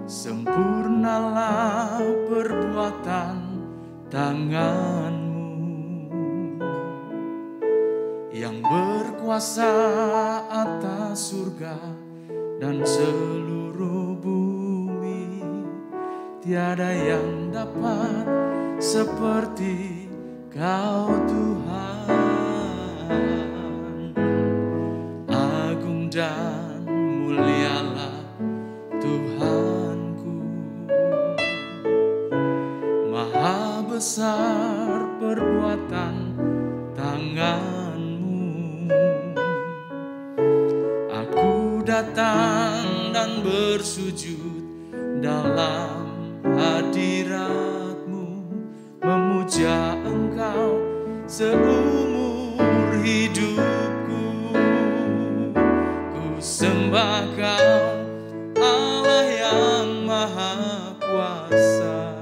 Sempurnalah perbuatan tanganmu yang berkuasa atas surga dan seluruh bumi. Tiada yang dapat seperti Kau Tuhan. Agung dan mulialah Tuhanku. Maha besar perbuatan tanganmu. Aku datang dan bersujud dalam hadirat-Mu, memuja Engkau seumur hidupku. Ku sembah Kau, Allah yang Maha Kuasa.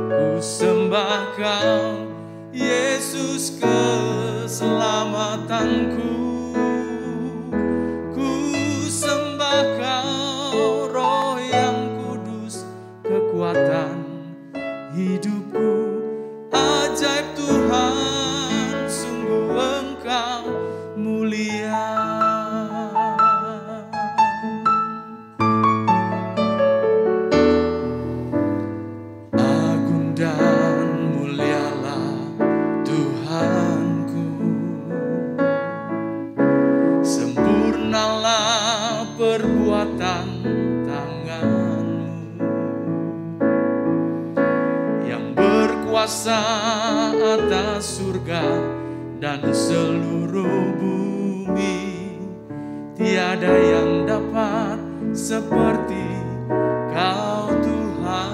Ku sembah Kau, Yesus keselamatanku. Ku sembah Kau, Roh yang Kudus, kekuatan hidupku. Ajaib Tuhan, sungguh Engkau mulia. Agung dan mulialah Tuhanku. Sempurnalah perbuatan tanganmu yang berkuasa atas surga dan seluruh bumi. Tiada yang dapat seperti Kau Tuhan.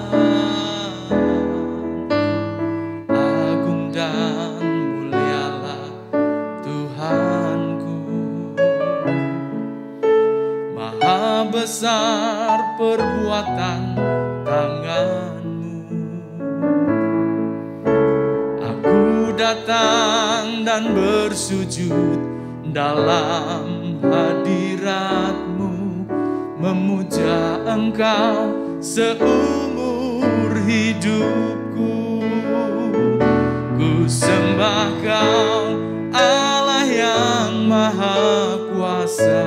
Agung dan mulialah Tuhanku. Maha besar perbuatan tanganmu. Aku datang dan bersujud dalam hadirat-Mu, memuja Engkau seumur hidupku. Ku sembah Kau, Allah yang Maha Kuasa.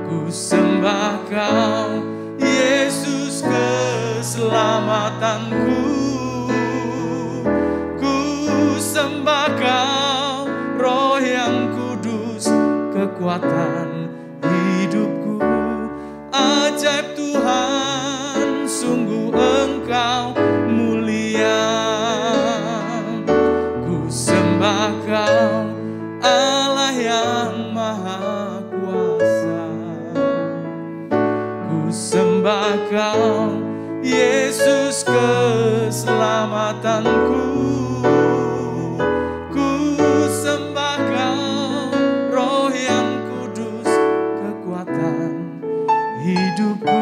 Ku sembah Kau, Yesus keselamatanku. Ku sembah Kau, Roh yang Kudus, kekuatan hidupku. Ajaib Tuhan, sungguh Engkau mulia. Ku sembah Kau, Allah yang Maha Kuasa. Ku sembah Kau, Yesus keselamatanku. Ku sembah Kau, Roh yang Kudus, kekuatan hidupku.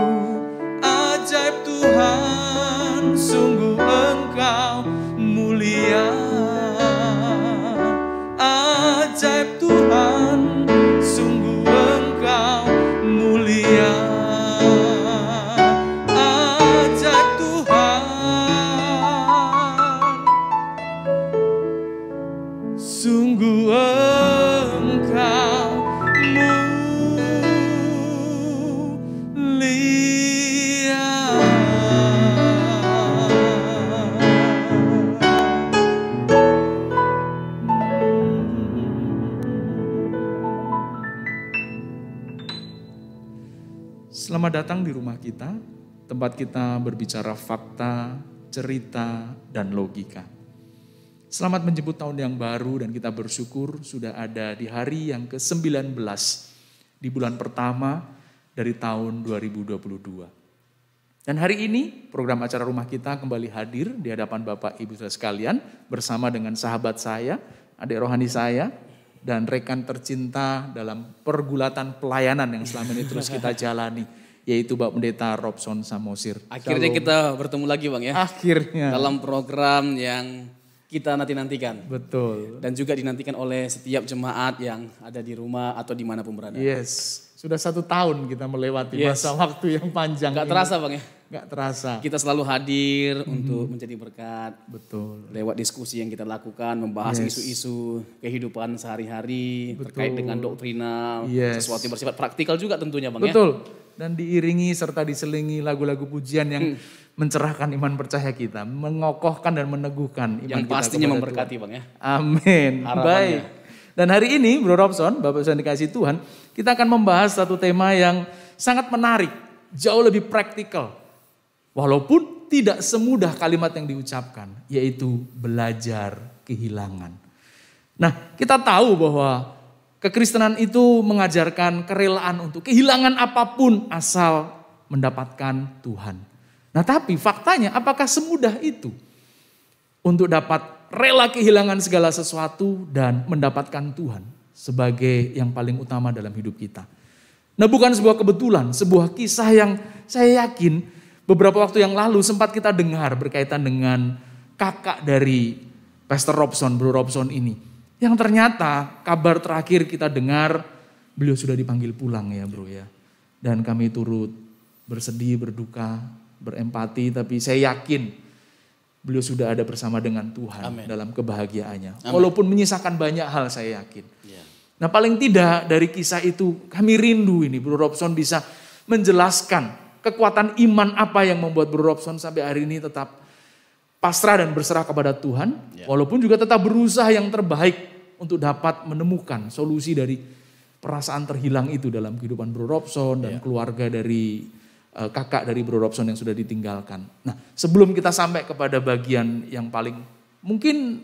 Ajaib Tuhan, sungguh Engkau mulia. Ajaib Tuhan, sungguh Engkau mulia. Ajaib Tuhan, sungguh Engkau mulia. Selamat datang di rumah kita, tempat kita berbicara fakta, cerita, dan logika. Selamat menjemput tahun yang baru dan kita bersyukur sudah ada di hari yang ke-19 di bulan pertama dari tahun 2022. Dan hari ini program acara rumah kita kembali hadir di hadapan Bapak Ibu saudara sekalian bersama dengan sahabat saya, adik rohani saya, dan rekan tercinta dalam pergulatan pelayanan yang selama ini terus kita jalani, yaitu Bapak Pendeta Robson Samosir. Akhirnya Shalom. kita bertemu lagi Bang ya. Akhirnya. Dalam program yang kita nantikan. Betul. Dan juga dinantikan oleh setiap jemaat yang ada di rumah atau dimanapun berada. Yes. Sudah 1 tahun kita melewati masa waktu yang panjang. Gak terasa Bang ya? Gak terasa. Kita selalu hadir untuk menjadi berkat. Betul. Lewat diskusi yang kita lakukan, membahas isu-isu kehidupan sehari-hari, terkait dengan doktrinal, sesuatu yang bersifat praktikal juga tentunya Bang ya. Betul. Dan diiringi serta diselingi lagu-lagu pujian yang mencerahkan iman percaya kita, mengokohkan dan meneguhkan iman yang kita pastinya kepada memberkati Tuhan. Bang ya. Amin. Baik. Dan hari ini Bro Robson, Bapak Ibu yang dikasih Tuhan, kita akan membahas satu tema yang sangat menarik, jauh lebih praktikal. Walaupun tidak semudah kalimat yang diucapkan, yaitu belajar kehilangan. Nah, kita tahu bahwa kekristenan itu mengajarkan kerelaan untuk kehilangan apapun asal mendapatkan Tuhan. Nah, tapi faktanya apakah semudah itu untuk dapat rela kehilangan segala sesuatu dan mendapatkan Tuhan sebagai yang paling utama dalam hidup kita? Nah, bukan sebuah kebetulan, sebuah kisah yang saya yakin beberapa waktu yang lalu sempat kita dengar berkaitan dengan kakak dari Pastor Robson, Bro Robson ini. Yang ternyata kabar terakhir kita dengar beliau sudah dipanggil pulang ya Bro ya. Dan kami turut bersedih, berduka, berempati, tapi saya yakin beliau sudah ada bersama dengan Tuhan dalam kebahagiaannya. Walaupun menyisakan banyak hal saya yakin. Nah paling tidak dari kisah itu kami rindu ini Bro Robson bisa menjelaskan kekuatan iman apa yang membuat Bro Robson sampai hari ini tetap pasrah dan berserah kepada Tuhan. Walaupun juga tetap berusaha yang terbaik untuk dapat menemukan solusi dari perasaan terhilang itu dalam kehidupan Bro Robson dan keluarga dari kakak dari Bro Robson yang sudah ditinggalkan. Nah sebelum kita sampai kepada bagian yang paling mungkin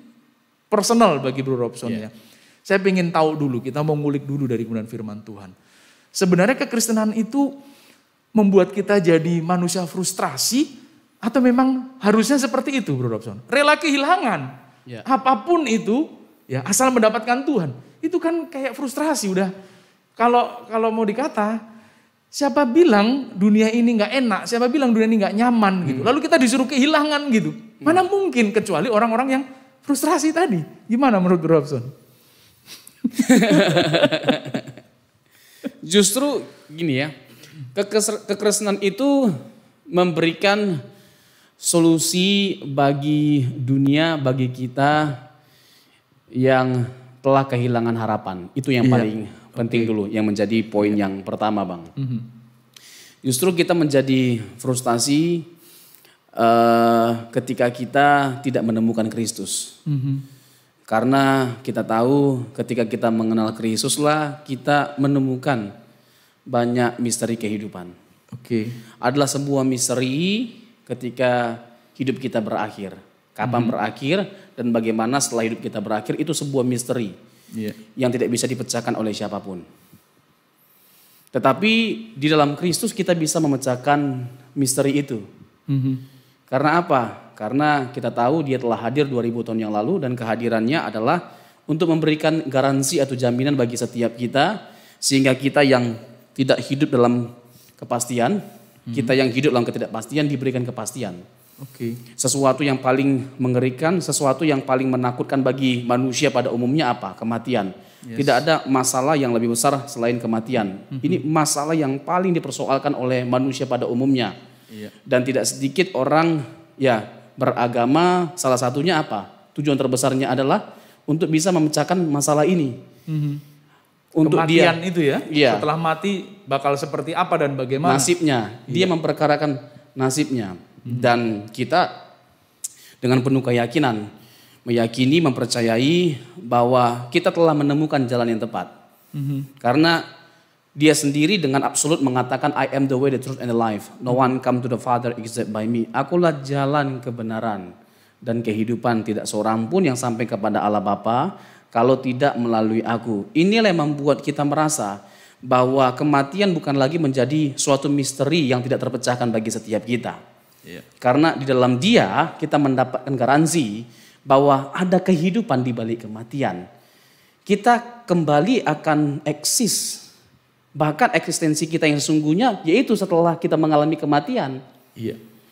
personal bagi Bro Robson ya. Saya ingin tahu dulu, kita mau ngulik dulu dari kebenaran firman Tuhan. Sebenarnya kekristenan itu membuat kita jadi manusia frustrasi atau memang harusnya seperti itu Bro Robson? Rela kehilangan apapun itu ya asal mendapatkan Tuhan. Itu kan kayak frustrasi udah. Kalau mau dikata siapa bilang dunia ini nggak enak, siapa bilang dunia ini nggak nyaman gitu. Lalu kita disuruh kehilangan gitu. Mana mungkin kecuali orang-orang yang frustrasi tadi. Gimana menurut Bro Robson? Justru gini ya, kekristenan itu memberikan solusi bagi dunia, bagi kita yang telah kehilangan harapan. Itu yang paling penting dulu, yang menjadi poin yang pertama Bang. Justru kita menjadi frustasi ketika kita tidak menemukan Kristus. Karena kita tahu ketika kita mengenal Kristus lah kita menemukan banyak misteri kehidupan. Adalah sebuah misteri ketika hidup kita berakhir. Kapan berakhir dan bagaimana setelah hidup kita berakhir itu sebuah misteri yang tidak bisa dipecahkan oleh siapapun. Tetapi di dalam Kristus kita bisa memecahkan misteri itu. Karena apa? Karena kita tahu dia telah hadir 2000 tahun yang lalu dan kehadirannya adalah untuk memberikan garansi atau jaminan bagi setiap kita. Sehingga kita yang tidak hidup dalam kepastian, kita yang hidup dalam ketidakpastian diberikan kepastian. Sesuatu yang paling mengerikan, sesuatu yang paling menakutkan bagi manusia pada umumnya apa? Kematian. Tidak ada masalah yang lebih besar selain kematian. Ini masalah yang paling dipersoalkan oleh manusia pada umumnya. Dan tidak sedikit orang beragama, salah satunya apa? Tujuan terbesarnya adalah untuk bisa memecahkan masalah ini. Untuk kematian dia, itu ya, setelah mati bakal seperti apa dan bagaimana? Nasibnya, dia memperkarakan nasibnya. Dan kita dengan penuh keyakinan, meyakini, mempercayai bahwa kita telah menemukan jalan yang tepat. Karena dia sendiri dengan absolut mengatakan I am the way, the truth and the life. No one come to the Father except by me. Akulah jalan kebenaran dan kehidupan. Tidak seorang pun yang sampai kepada Allah Bapa kalau tidak melalui aku. Inilah yang membuat kita merasa bahwa kematian bukan lagi menjadi suatu misteri yang tidak terpecahkan bagi setiap kita. Karena di dalam dia kita mendapatkan garansi bahwa ada kehidupan di balik kematian. Kita kembali akan eksis. Bahkan eksistensi kita yang sesungguhnya yaitu setelah kita mengalami kematian.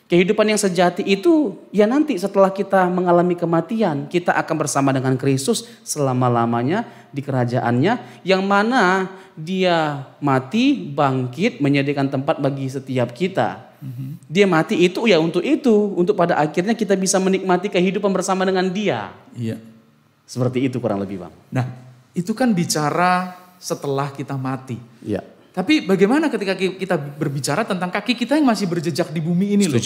Kehidupan yang sejati itu ya nanti setelah kita mengalami kematian, kita akan bersama dengan Kristus selama-lamanya di kerajaannya, yang mana dia mati, bangkit, menyediakan tempat bagi setiap kita. Dia mati itu ya untuk pada akhirnya kita bisa menikmati kehidupan bersama dengan dia. Iya. Seperti itu kurang lebih, Bang. Nah, itu kan bicara setelah kita mati. Iya. Tapi bagaimana ketika kita berbicara tentang kaki kita yang masih berjejak di bumi ini loh?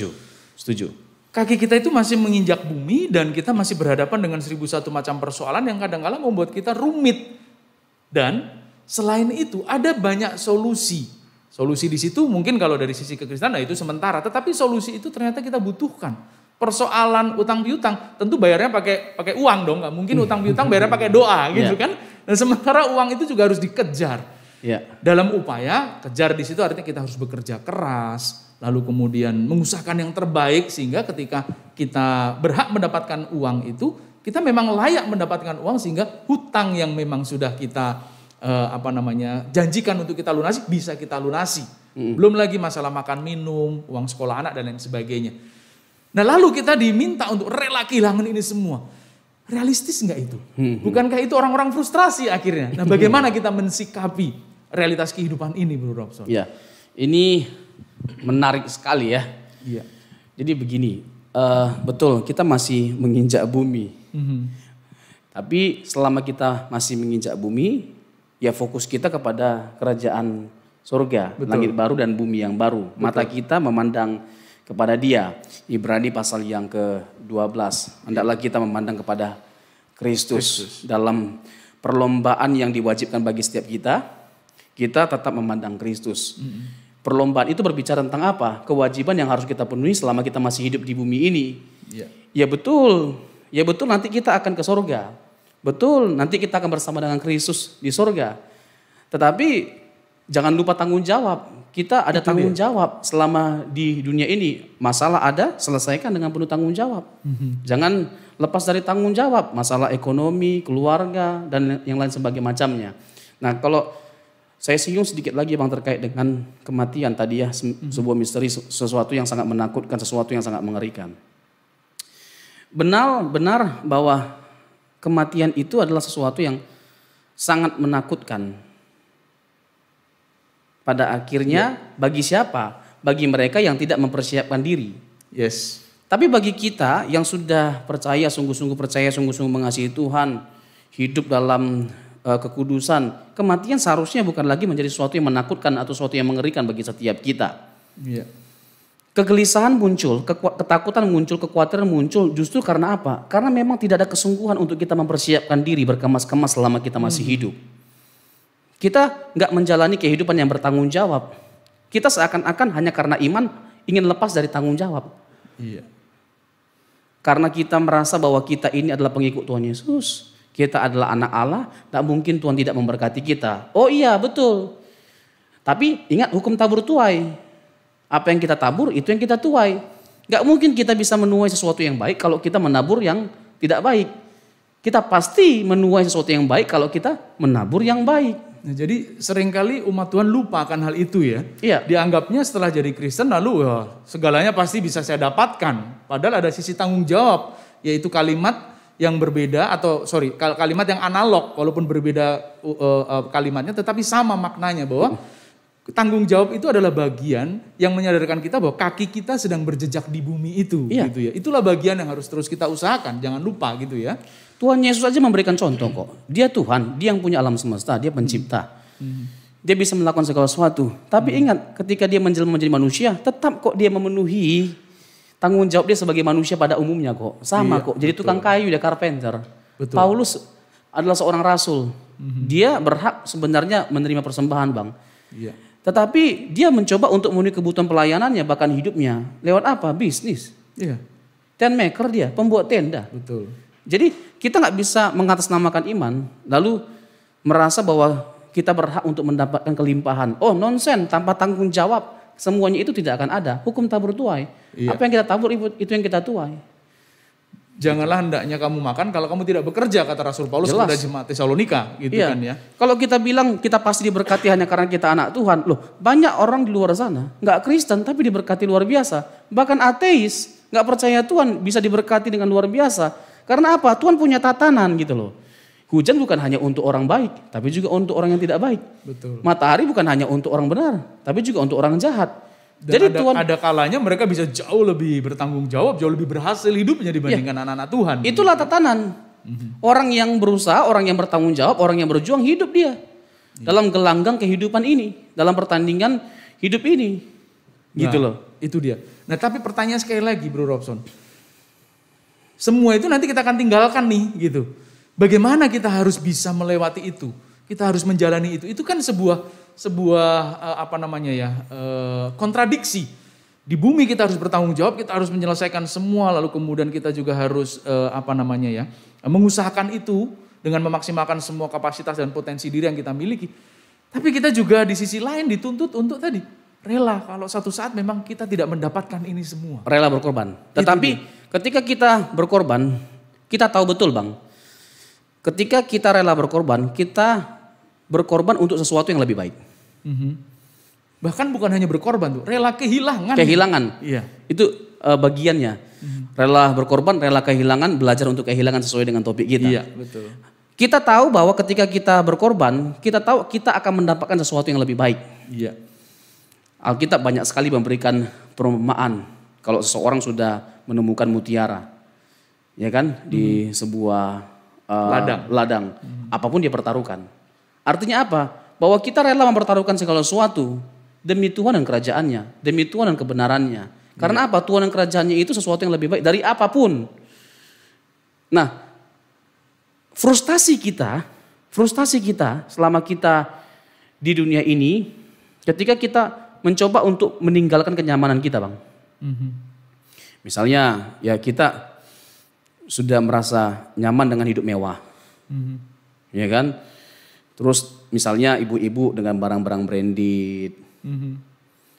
Setuju. Kaki kita itu masih menginjak bumi dan kita masih berhadapan dengan 1001 macam persoalan yang kadang-kadang membuat kita rumit. Dan selain itu ada banyak solusi. Solusi di situ mungkin kalau dari sisi kekristenan itu sementara, tetapi solusi itu ternyata kita butuhkan. Persoalan utang piutang tentu bayarnya pakai uang dong, nggak mungkin utang piutang bayarnya pakai doa gitu kan. Dan sementara uang itu juga harus dikejar. Dalam upaya kejar di situ artinya kita harus bekerja keras, lalu kemudian mengusahakan yang terbaik sehingga ketika kita berhak mendapatkan uang itu, kita memang layak mendapatkan uang sehingga hutang yang memang sudah kita janjikan untuk kita lunasi bisa kita lunasi. Belum lagi masalah makan minum, uang sekolah anak dan lain sebagainya. Nah lalu kita diminta untuk rela kehilangan ini semua. Realistis nggak itu? Bukankah itu orang-orang frustrasi akhirnya? Nah bagaimana kita mensikapi realitas kehidupan ini, Bro Robson? Ya, ini menarik sekali ya. Iya. Jadi begini, betul kita masih menginjak bumi. Tapi selama kita masih menginjak bumi, ya fokus kita kepada kerajaan surga, langit baru dan bumi yang baru. Mata kita memandang kepada Dia. Ibrani pasal yang ke-12. Hendaklah kita memandang kepada Kristus. Dalam perlombaan yang diwajibkan bagi setiap kita tetap memandang Kristus. Perlombaan itu berbicara tentang apa? Kewajiban yang harus kita penuhi selama kita masih hidup di bumi ini. Ya betul nanti kita akan ke surga. Betul nanti kita akan bersama dengan Kristus di surga. Tetapi jangan lupa tanggung jawab. Kita ada tanggung jawab selama di dunia ini. Masalah ada, selesaikan dengan penuh tanggung jawab. Jangan lepas dari tanggung jawab. Masalah ekonomi, keluarga, dan yang lain sebagainya macamnya. Nah kalau saya singgung sedikit lagi Bang terkait dengan kematian tadi ya. Sebuah misteri, sesuatu yang sangat menakutkan, sesuatu yang sangat mengerikan. Benar bahwa kematian itu adalah sesuatu yang sangat menakutkan. Pada akhirnya bagi siapa? Bagi mereka yang tidak mempersiapkan diri. Yes. Tapi bagi kita yang sudah percaya, sungguh-sungguh percaya, sungguh-sungguh mengasihi Tuhan, hidup dalam kekudusan, kematian seharusnya bukan lagi menjadi sesuatu yang menakutkan atau sesuatu yang mengerikan bagi setiap kita. Kegelisahan muncul, ketakutan muncul, kekhawatiran muncul justru karena apa? Karena memang tidak ada kesungguhan untuk kita mempersiapkan diri berkemas-kemas selama kita masih hidup. Kita nggak menjalani kehidupan yang bertanggung jawab. Kita seakan-akan hanya karena iman ingin lepas dari tanggung jawab. Karena kita merasa bahwa kita ini adalah pengikut Tuhan Yesus. Kita adalah anak Allah, tak mungkin Tuhan tidak memberkati kita. Oh iya betul. Tapi ingat hukum tabur tuai. Apa yang kita tabur itu yang kita tuai. Gak mungkin kita bisa menuai sesuatu yang baik kalau kita menabur yang tidak baik. Kita pasti menuai sesuatu yang baik kalau kita menabur yang baik. Nah, jadi seringkali umat Tuhan lupa akan hal itu ya. Dianggapnya setelah jadi Kristen lalu segalanya pasti bisa saya dapatkan. Padahal ada sisi tanggung jawab, yaitu kalimat yang berbeda kalimat yang analog walaupun berbeda kalimatnya tetapi sama maknanya bahwa tanggung jawab itu adalah bagian yang menyadarkan kita bahwa kaki kita sedang berjejak di bumi itu gitu ya. Itulah bagian yang harus terus kita usahakan, jangan lupa gitu ya. Tuhan Yesus aja memberikan contoh kok. Dia Tuhan, dia yang punya alam semesta, dia pencipta. Dia bisa melakukan segala sesuatu. Tapi ingat ketika dia menjelma menjadi manusia, tetap kok dia memenuhi tanggung jawab dia sebagai manusia pada umumnya kok. Sama kok. Jadi tukang kayu, dia carpenter. Paulus adalah seorang rasul. Dia berhak sebenarnya menerima persembahan Bang. Tetapi dia mencoba untuk memenuhi kebutuhan pelayanannya bahkan hidupnya. Lewat apa? Bisnis. Tent maker dia, pembuat tenda. Jadi kita nggak bisa mengatasnamakan iman lalu merasa bahwa kita berhak untuk mendapatkan kelimpahan. Oh nonsen, tanpa tanggung jawab semuanya itu tidak akan ada. Hukum tabur tuai. Apa yang kita tabur itu yang kita tuai. Janganlah hendaknya kamu makan kalau kamu tidak bekerja, kata Rasul Paulus kepada jemaat Tesalonika, gitu kan ya. Kalau kita bilang kita pasti diberkati hanya karena kita anak Tuhan, loh banyak orang di luar sana nggak Kristen tapi diberkati luar biasa. Bahkan ateis nggak percaya Tuhan bisa diberkati dengan luar biasa. Karena apa? Tuhan punya tatanan gitu loh. Hujan bukan hanya untuk orang baik, tapi juga untuk orang yang tidak baik. Betul. Matahari bukan hanya untuk orang benar, tapi juga untuk orang jahat. Dan jadi ada kalanya mereka bisa jauh lebih bertanggung jawab, jauh lebih berhasil hidupnya dibandingkan anak-anak Tuhan. Itulah tatanan. Orang yang berusaha, orang yang bertanggung jawab, orang yang berjuang hidup dia. Dalam gelanggang kehidupan ini, dalam pertandingan hidup ini. Gitu loh. Itu dia. Nah tapi pertanyaan sekali lagi Bro Robson. Semua itu nanti kita akan tinggalkan nih gitu. Bagaimana kita harus bisa melewati itu? Kita harus menjalani itu. Itu kan sebuah kontradiksi. Di bumi kita harus bertanggung jawab, kita harus menyelesaikan semua, lalu kemudian kita juga harus mengusahakan itu dengan memaksimalkan semua kapasitas dan potensi diri yang kita miliki. Tapi kita juga di sisi lain dituntut untuk tadi rela kalau satu saat memang kita tidak mendapatkan ini semua. Rela berkorban. Tetapi ketika kita berkorban, kita tahu betul Bang. Ketika kita rela berkorban, kita berkorban untuk sesuatu yang lebih baik. Bahkan bukan hanya berkorban tuh, rela kehilangan. Kehilangan, iya. Itu bagiannya. Rela berkorban, rela kehilangan, belajar untuk kehilangan sesuai dengan topik kita. Iya, betul. Kita tahu bahwa ketika kita berkorban, kita tahu kita akan mendapatkan sesuatu yang lebih baik. Iya. Alkitab banyak sekali memberikan perumpamaan kalau seseorang sudah menemukan mutiara, ya kan, di sebuah ladang. Apapun dia pertaruhkan. Artinya apa? Bahwa kita rela mempertaruhkan segala sesuatu demi Tuhan dan kerajaannya, demi Tuhan dan kebenarannya. Karena apa? Tuhan dan kerajaannya itu sesuatu yang lebih baik dari apapun. Nah, frustasi kita selama kita di dunia ini, ketika kita mencoba untuk meninggalkan kenyamanan kita, Bang. Misalnya, ya kita sudah merasa nyaman dengan hidup mewah, ya kan? Terus misalnya ibu-ibu dengan barang-barang branded.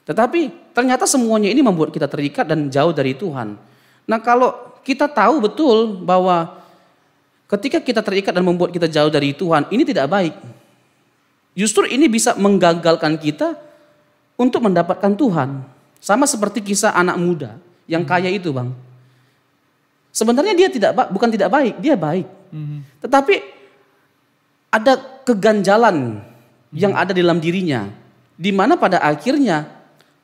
Tetapi ternyata semuanya ini membuat kita terikat dan jauh dari Tuhan. Nah kalau kita tahu betul bahwa ketika kita terikat dan membuat kita jauh dari Tuhan, ini tidak baik. Justru ini bisa menggagalkan kita untuk mendapatkan Tuhan. Sama seperti kisah anak muda yang kaya itu, Bang. Sebenarnya dia bukan tidak baik, dia baik. Tetapi ada keganjalan yang ada dalam dirinya, di mana pada akhirnya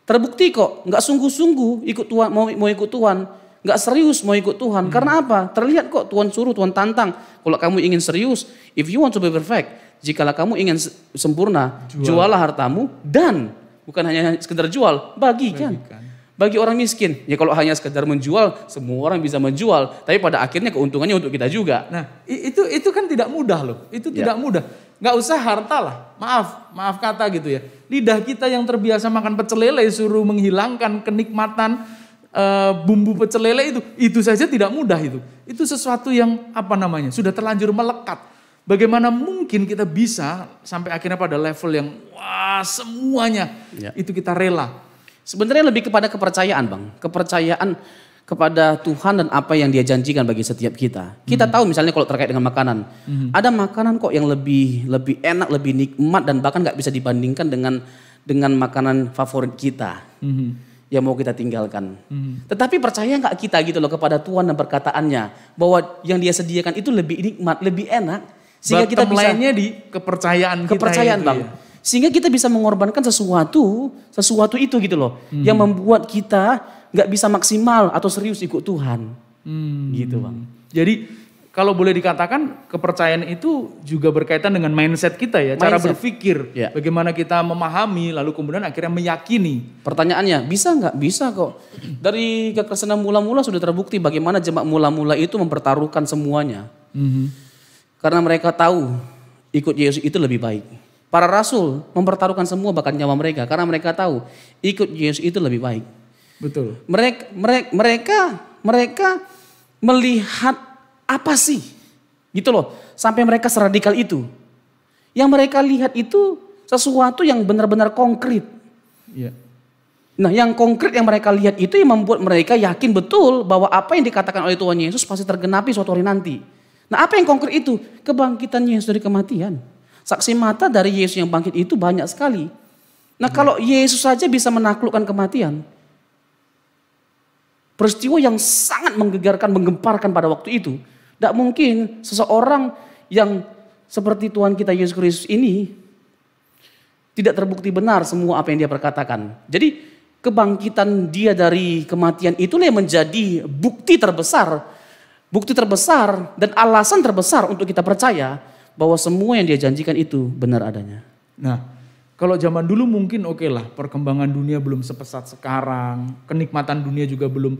terbukti kok nggak sungguh-sungguh ikut Tuhan, mau ikut Tuhan, nggak serius mau ikut Tuhan. Karena apa? Terlihat kok Tuhan suruh, Tuhan tantang. Kalau kamu ingin serius, if you want to be perfect, jikalau kamu ingin sempurna, jualah hartamu dan bukan hanya sekedar jual, bagikan. Bagi orang miskin, ya kalau hanya sekedar menjual, semua orang bisa menjual. Tapi pada akhirnya keuntungannya untuk kita juga. Nah itu kan tidak mudah loh, itu tidak mudah. Nggak usah harta lah, maaf kata gitu ya. Lidah kita yang terbiasa makan pecel lele suruh menghilangkan kenikmatan bumbu pecel lele itu saja tidak mudah itu. Itu sesuatu yang sudah terlanjur melekat. Bagaimana mungkin kita bisa sampai akhirnya pada level yang semuanya itu kita rela. Sebenarnya lebih kepada kepercayaan, Bang. Kepercayaan kepada Tuhan dan apa yang Dia janjikan bagi setiap kita. Kita tahu misalnya kalau terkait dengan makanan. Ada makanan kok yang lebih enak, lebih nikmat dan bahkan gak bisa dibandingkan dengan makanan favorit kita. Yang mau kita tinggalkan. Tetapi percaya gak kita gitu loh kepada Tuhan dan perkataannya. Bahwa yang Dia sediakan itu lebih nikmat, lebih enak. Sehingga kita bisa lainnya di kepercayaan kita. Kepercayaan, Bang. Ya. Sehingga kita bisa mengorbankan sesuatu itu gitu loh. Yang membuat kita gak bisa maksimal atau serius ikut Tuhan. Gitu, Bang. Jadi kalau boleh dikatakan kepercayaan itu juga berkaitan dengan mindset kita ya. Cara berpikir. Ya. Bagaimana kita memahami lalu kemudian akhirnya meyakini. Pertanyaannya bisa gak? Bisa kok. Dari kekristenan mula-mula sudah terbukti bagaimana jemaat mula-mula itu mempertaruhkan semuanya. Karena mereka tahu ikut Yesus itu lebih baik. Para rasul mempertaruhkan semua bahkan nyawa mereka karena mereka tahu ikut Yesus itu lebih baik. Betul. Mereka melihat apa sih? Gitu loh. Sampai mereka seradikal itu. Yang mereka lihat itu sesuatu yang benar-benar konkret. Iya. Nah, yang konkret yang mereka lihat itu yang membuat mereka yakin betul bahwa apa yang dikatakan oleh Tuhan Yesus pasti tergenapi suatu hari nanti. Nah, apa yang konkret itu? Kebangkitan Yesus dari kematian. Saksi mata dari Yesus yang bangkit itu banyak sekali. Nah, kalau Yesus saja bisa menaklukkan kematian, peristiwa yang sangat menggegarkan, menggemparkan pada waktu itu, tidak mungkin seseorang yang seperti Tuhan kita Yesus Kristus ini tidak terbukti benar semua apa yang dia perkatakan. Jadi kebangkitan dia dari kematian itulah yang menjadi bukti terbesar dan alasan terbesar untuk kita percaya bahwa semua yang dia janjikan itu benar adanya. Nah, kalau zaman dulu mungkin oke lah, perkembangan dunia belum sepesat sekarang, kenikmatan dunia juga belum,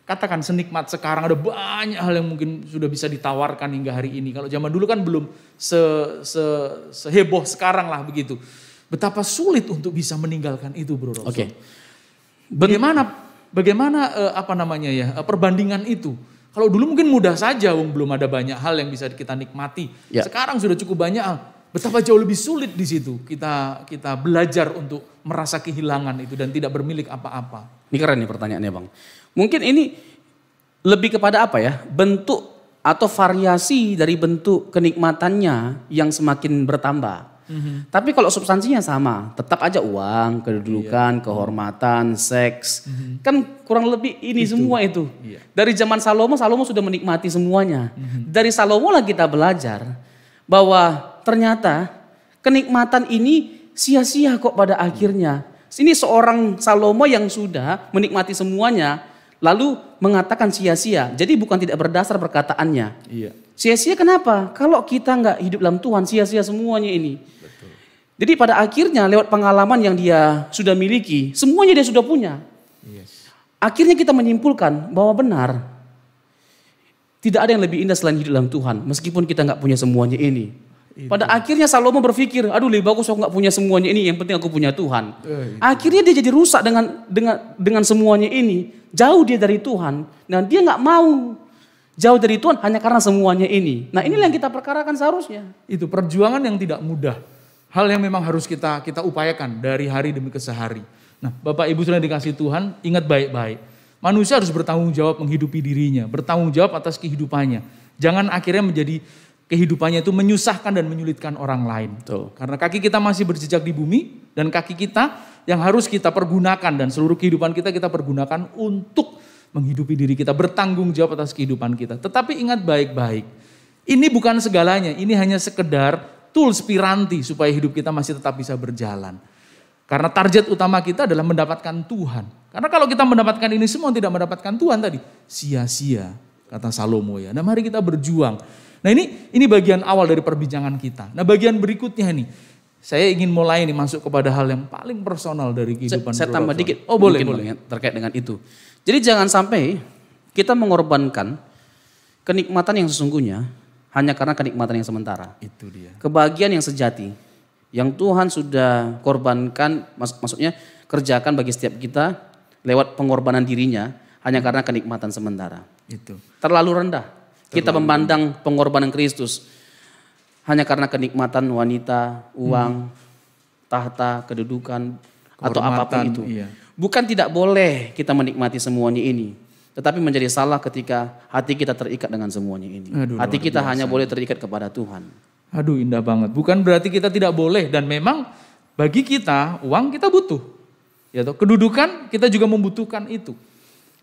katakan senikmat sekarang, ada banyak hal yang mungkin sudah bisa ditawarkan hingga hari ini. Kalau zaman dulu kan belum seheboh sekarang lah begitu. Betapa sulit untuk bisa meninggalkan itu, Bro Robson. Oke. Bagaimana perbandingan itu? Kalau dulu mungkin mudah saja, belum ada banyak hal yang bisa kita nikmati. Ya. Sekarang sudah cukup banyak hal. Betapa jauh lebih sulit di situ kita belajar untuk merasa kehilangan itu dan tidak bermilik apa-apa. Ini keren nih pertanyaannya, Bang. Mungkin ini lebih kepada apa ya? Bentuk atau variasi dari bentuk kenikmatannya yang semakin bertambah. Tapi kalau substansinya sama, tetap aja uang, kedudukan, kehormatan, seks. Kan kurang lebih ini semua itu. Iya. Dari zaman Salomo sudah menikmati semuanya. Dari Salomo lah kita belajar bahwa ternyata kenikmatan ini sia-sia kok pada akhirnya. Ini seorang Salomo yang sudah menikmati semuanya, lalu mengatakan sia-sia. Jadi bukan tidak berdasar perkataannya. Iya. Sia-sia kenapa? Kalau kita nggak hidup dalam Tuhan, sia-sia semuanya ini. Jadi pada akhirnya lewat pengalaman yang dia sudah miliki, semuanya dia sudah punya. Yes. Akhirnya kita menyimpulkan bahwa benar, tidak ada yang lebih indah selain hidup dalam Tuhan, meskipun kita nggak punya semuanya ini. Pada akhirnya Salomo berpikir, aduh lebih bagus aku nggak punya semuanya ini, yang penting aku punya Tuhan. Akhirnya dia jadi rusak dengan semuanya ini, jauh dia dari Tuhan, dan dia nggak mau jauh dari Tuhan hanya karena semuanya ini. Nah, inilah yang kita perkarakan seharusnya. Itu perjuangan yang tidak mudah. Hal yang memang harus kita upayakan dari hari demi kesehari. Nah, Bapak Ibu sudah dikasih Tuhan, ingat baik-baik. Manusia harus bertanggung jawab menghidupi dirinya, bertanggung jawab atas kehidupannya. Jangan akhirnya menjadi kehidupannya itu menyusahkan dan menyulitkan orang lain. Betul. Karena kaki kita masih berjejak di bumi dan kaki kita yang harus kita pergunakan dan seluruh kehidupan kita pergunakan untuk menghidupi diri kita, bertanggung jawab atas kehidupan kita. Tetapi ingat baik-baik, ini bukan segalanya, ini hanya sekedar tools piranti supaya hidup kita masih tetap bisa berjalan. Karena target utama kita adalah mendapatkan Tuhan. Karena kalau kita mendapatkan ini semua tidak mendapatkan Tuhan tadi, sia-sia kata Salomo ya. Nah, mari kita berjuang. Nah, ini bagian awal dari perbincangan kita. Nah, bagian berikutnya nih, saya ingin mulai nih masuk kepada hal yang paling personal dari kehidupan. Saya tambah dikit. Oh, boleh. Terkait dengan itu. Jadi jangan sampai kita mengorbankan kenikmatan yang sesungguhnya hanya karena kenikmatan yang sementara. Itu dia. Kebahagiaan yang sejati yang Tuhan sudah korbankan, maksudnya kerjakan bagi setiap kita lewat pengorbanan dirinya hanya karena kenikmatan sementara. Itu. Terlalu rendah. Kita memandang pengorbanan Kristus hanya karena kenikmatan wanita, uang, tahta, kedudukan, atau apapun itu. Iya. Bukan tidak boleh kita menikmati semuanya ini. Tetapi menjadi salah ketika hati kita terikat dengan semuanya ini. Hati kita hanya boleh terikat kepada Tuhan. Aduh, indah banget. Bukan berarti kita tidak boleh, dan memang bagi kita uang kita butuh. Ya toh, kedudukan kita juga membutuhkan itu.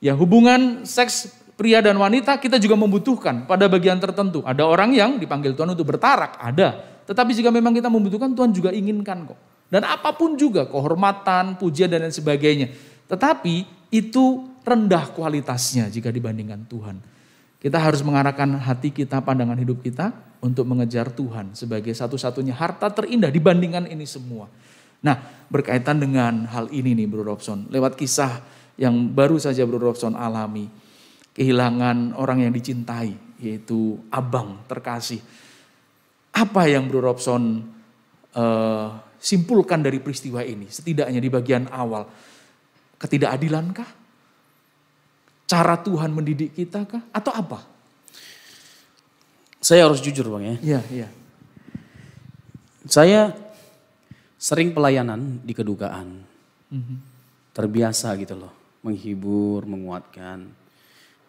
Ya, hubungan seks pria dan wanita kita juga membutuhkan pada bagian tertentu. Ada orang yang dipanggil Tuhan untuk bertarak, ada. Tetapi jika memang kita membutuhkan, Tuhan juga inginkan kok. Dan apapun juga, kehormatan, pujian dan lain sebagainya. Tetapi itu rendah kualitasnya jika dibandingkan Tuhan. Kita harus mengarahkan hati kita, pandangan hidup kita untuk mengejar Tuhan sebagai satu-satunya harta terindah dibandingkan ini semua. Nah, berkaitan dengan hal ini nih Bro Robson, lewat kisah yang baru saja Bro Robson alami, kehilangan orang yang dicintai, yaitu abang terkasih. Apa yang Bro Robson simpulkan dari peristiwa ini, setidaknya di bagian awal? Ketidakadilankah? Cara Tuhan mendidik kita kah? Atau apa? Saya harus jujur Bang ya. Iya. Saya sering pelayanan di kedukaan. terbiasa gitu loh. Menghibur, menguatkan,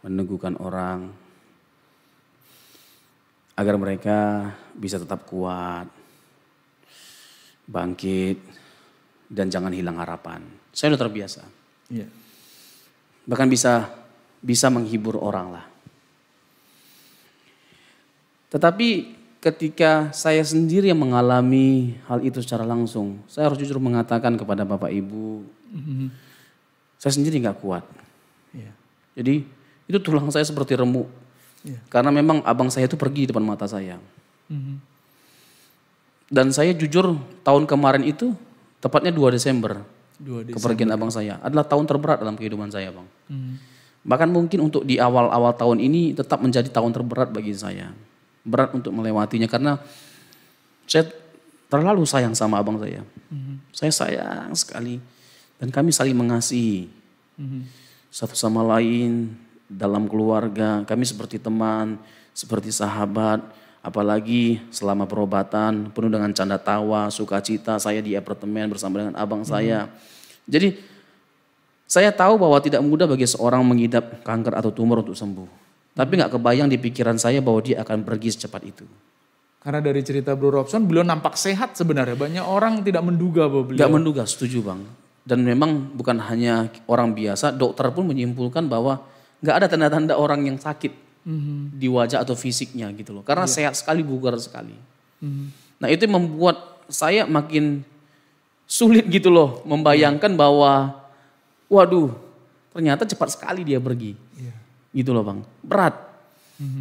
meneguhkan orang. Agar mereka bisa tetap kuat, bangkit, dan jangan hilang harapan. Saya udah terbiasa. Iya. Bahkan bisa menghibur orang lah. Tetapi ketika saya sendiri yang mengalami hal itu secara langsung, saya harus jujur mengatakan kepada Bapak Ibu, saya sendiri gak kuat. Iya. Jadi itu tulang saya seperti remuk. Iya. Karena memang abang saya itu pergi di depan mata saya. Dan saya jujur tahun kemarin itu, tepatnya 2 Desember, kepergian abang saya adalah tahun terberat dalam kehidupan saya, Bang. Bahkan mungkin untuk di awal-awal tahun ini tetap menjadi tahun terberat bagi saya. Berat untuk melewatinya karena saya terlalu sayang sama abang saya. Saya sayang sekali dan kami saling mengasihi. Satu sama lain dalam keluarga, kami seperti teman, seperti sahabat. Apalagi selama perobatan penuh dengan canda tawa, sukacita, saya di apartemen bersama dengan abang saya. Jadi saya tahu bahwa tidak mudah bagi seorang mengidap kanker atau tumor untuk sembuh. Tapi gak kebayang di pikiran saya bahwa dia akan pergi secepat itu. Karena dari cerita Bro Robson, beliau nampak sehat sebenarnya. Banyak orang tidak menduga bahwa beliau. Gak menduga, setuju Bang. Dan memang bukan hanya orang biasa, dokter pun menyimpulkan bahwa gak ada tanda-tanda orang yang sakit di wajah atau fisiknya gitu loh. Karena sehat sekali, bugar sekali. Nah itu membuat saya makin sulit gitu loh membayangkan bahwa waduh ternyata cepat sekali dia pergi. Gitu loh Bang, berat.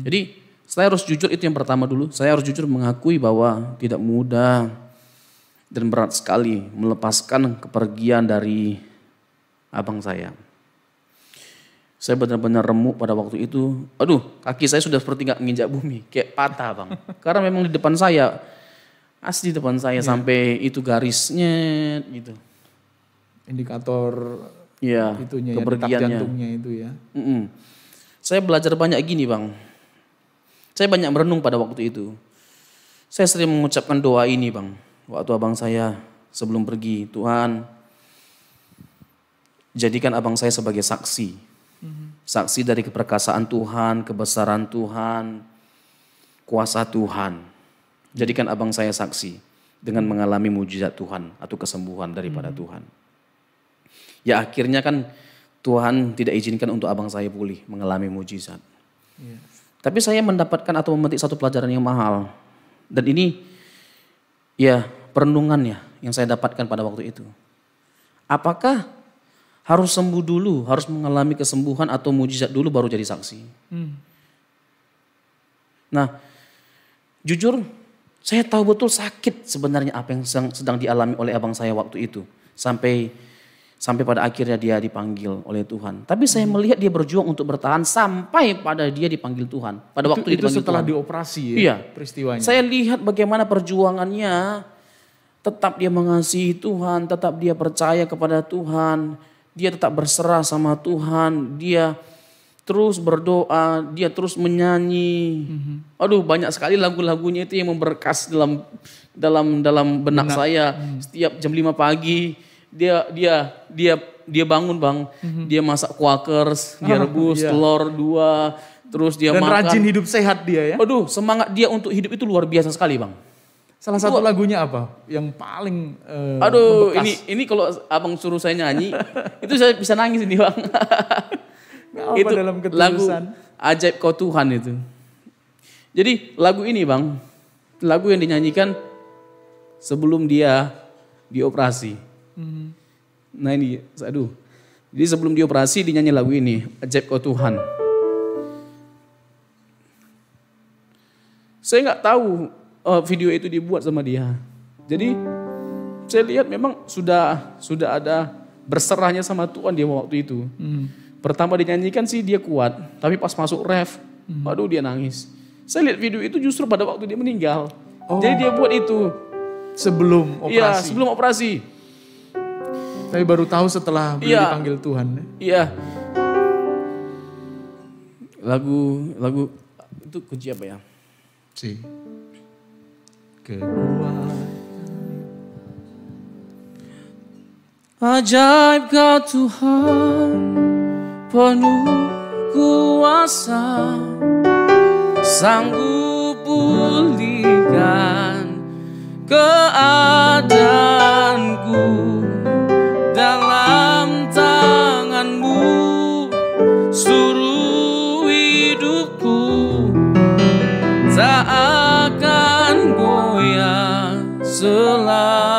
Jadi saya harus jujur, itu yang pertama dulu. Saya harus jujur mengakui bahwa tidak mudah dan berat sekali melepaskan kepergian dari abang saya. Saya benar-benar remuk pada waktu itu. Aduh, kaki saya sudah seperti gak menginjak bumi. Kayak patah Bang. Karena memang di depan saya, asli depan saya sampai itu garisnya gitu. Indikator itunya kepergiannya. Detak jantungnya itu ya. Saya belajar banyak gini Bang. Saya banyak merenung pada waktu itu. Saya sering mengucapkan doa ini Bang. Waktu abang saya sebelum pergi, Tuhan jadikan abang saya sebagai saksi. Saksi dari keperkasaan Tuhan, kebesaran Tuhan, kuasa Tuhan. Jadikan abang saya saksi dengan mengalami mujizat Tuhan atau kesembuhan daripada Tuhan. Ya akhirnya kan Tuhan tidak izinkan untuk abang saya pulih mengalami mujizat. Tapi saya mendapatkan atau memetik satu pelajaran yang mahal. Dan ini ya perenungannya yang saya dapatkan pada waktu itu. Apakah harus sembuh dulu, harus mengalami kesembuhan atau mujizat dulu baru jadi saksi? Nah jujur saya tahu betul sakit sebenarnya apa yang sedang dialami oleh abang saya waktu itu. Sampai pada akhirnya dia dipanggil oleh Tuhan. Tapi saya melihat dia berjuang untuk bertahan sampai pada dia dipanggil Tuhan. Pada waktu itu dipanggil setelah Tuhan. dioperasi ya iya, peristiwanya. Saya lihat bagaimana perjuangannya. Tetap dia mengasihi Tuhan, tetap dia percaya kepada Tuhan. Dia tetap berserah sama Tuhan. Dia terus berdoa, dia terus menyanyi. Aduh banyak sekali lagu-lagunya itu yang memberkas dalam benak saya. Setiap jam 5 pagi dia bangun Bang. Dia masak Quakers, dia rebus telur 2, terus dia dan makan. rajin hidup sehat dia ya. Aduh semangat dia untuk hidup itu luar biasa sekali Bang. Salah satu lagunya apa yang paling aduh membekas? ini kalau abang suruh saya nyanyi itu saya bisa nangis ini Bang. Itu dalam lagu ketulusan? Ajaib Kau Tuhan itu. Jadi lagu ini Bang, lagu yang dinyanyikan sebelum dia dioperasi. Nah ini, aduh. Jadi sebelum dioperasi dinyanyi lagu ini, Ajaib Kau Tuhan. Saya nggak tahu video itu dibuat sama dia. Jadi saya lihat memang sudah ada berserahnya sama Tuhan dia waktu itu. Pertama dinyanyikan sih dia kuat, tapi pas masuk ref, aduh dia nangis. Saya lihat video itu justru pada waktu dia meninggal. Jadi dia buat itu sebelum operasi. Iya, sebelum operasi. Tapi baru tahu setelah beliau dipanggil Tuhan. Iya. Lagu itu kunci apa ya? Si. Kekuatan. Ajaib Kau Tuhan, penuh kuasa, sanggup pulihkan keadaanku. Dalam tangan-Mu seluruh hidupku tak akan goyah selamanya.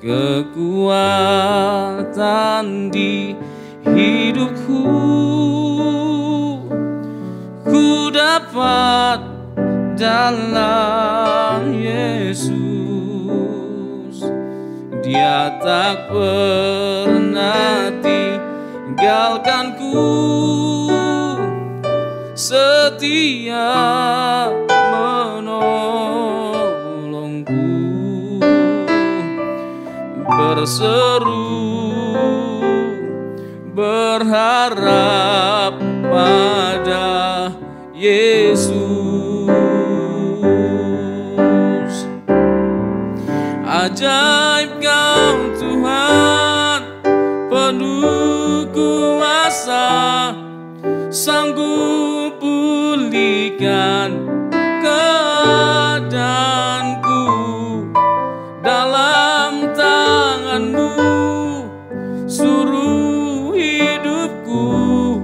Kekuatan di hidupku ku dapat dalam Yesus. Dia tak pernah tinggalkanku, setia menolongku. Berseru berharap pada Yesus. Ajaib Kau Tuhan, penuh kuasa, sanggup pulihkan keadaanku. Dalam tangan-Mu seluruh hidupku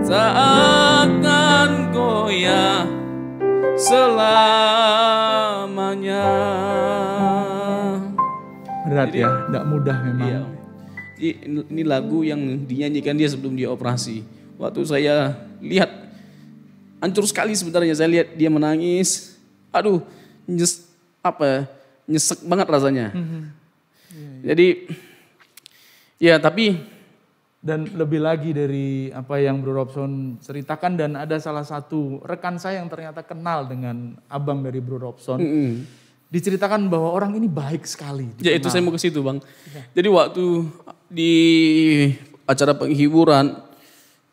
tak akan goyah selamanya. Berat ya, tidak mudah memang. Iya. Ini lagu yang dinyanyikan dia sebelum dia operasi. Waktu saya lihat, hancur sekali sebenarnya. Saya lihat dia menangis. Aduh, nyesek banget rasanya. Jadi, ya tapi. Dan lebih lagi dari apa yang Bro Robson ceritakan, dan ada salah satu rekan saya yang ternyata kenal dengan abang dari Bro Robson. Diceritakan bahwa orang ini baik sekali. Ya itu saya mau ke situ Bang. Jadi waktu di acara penghiburan,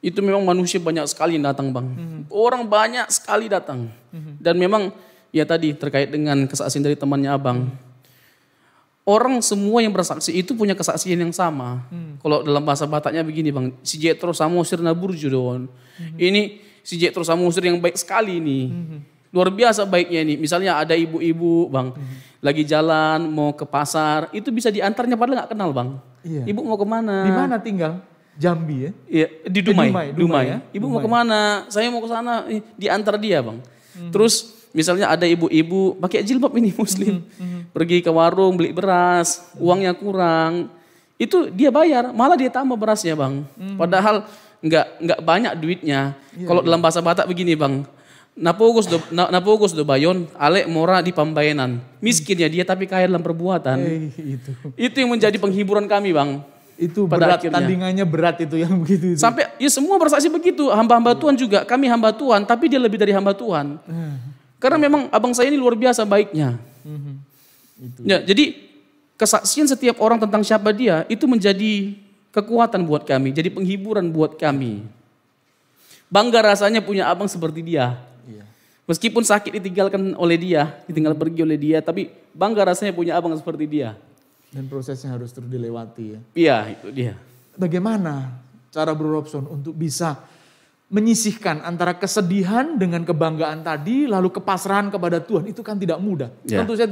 itu memang manusia banyak sekali yang datang Bang. Orang banyak sekali datang. Dan memang ya tadi terkait dengan kesaksian dari temannya Abang. Orang semua yang bersaksi itu punya kesaksian yang sama. Kalau dalam bahasa Bataknya begini Bang, si Jetro Samosir Naburju Don. Ini si Jetro Samosir yang baik sekali ini. Luar biasa baiknya ini. Misalnya ada ibu-ibu Bang, lagi jalan mau ke pasar, itu bisa diantarnya padahal gak kenal Bang. Iya. Ibu mau kemana? Di mana tinggal? Jambi ya? Iya, di Dumai. Dumai ya? Ibu mau kemana? Saya mau ke sana. Diantar dia Bang. Terus misalnya ada ibu-ibu pakai jilbab ini muslim. Pergi ke warung beli beras, uangnya kurang. Itu dia bayar, malah dia tambah berasnya Bang. Padahal nggak banyak duitnya. Kalau dalam bahasa Batak begini Bang. Napogos do bayon, alek mora di pambayanan. Miskin ya dia tapi kaya dalam perbuatan. Itu yang menjadi penghiburan kami Bang. Itu berat, tandingannya berat itu yang begitu. Itu. Sampai ya semua bersaksi begitu, hamba-hamba Tuhan juga. Kami hamba Tuhan, tapi dia lebih dari hamba Tuhan. Karena memang abang saya ini luar biasa baiknya. Ya, jadi kesaksian setiap orang tentang siapa dia itu menjadi kekuatan buat kami, jadi penghiburan buat kami. Bangga rasanya punya abang seperti dia. Meskipun sakit ditinggalkan oleh dia, ditinggal pergi oleh dia, tapi bangga rasanya punya abang seperti dia. Dan prosesnya harus terus dilewati ya. Iya, itu dia. Bagaimana cara Bro Robson untuk bisa menyisihkan antara kesedihan dengan kebanggaan tadi, lalu kepasrahan kepada Tuhan, itu kan tidak mudah. Tentu saya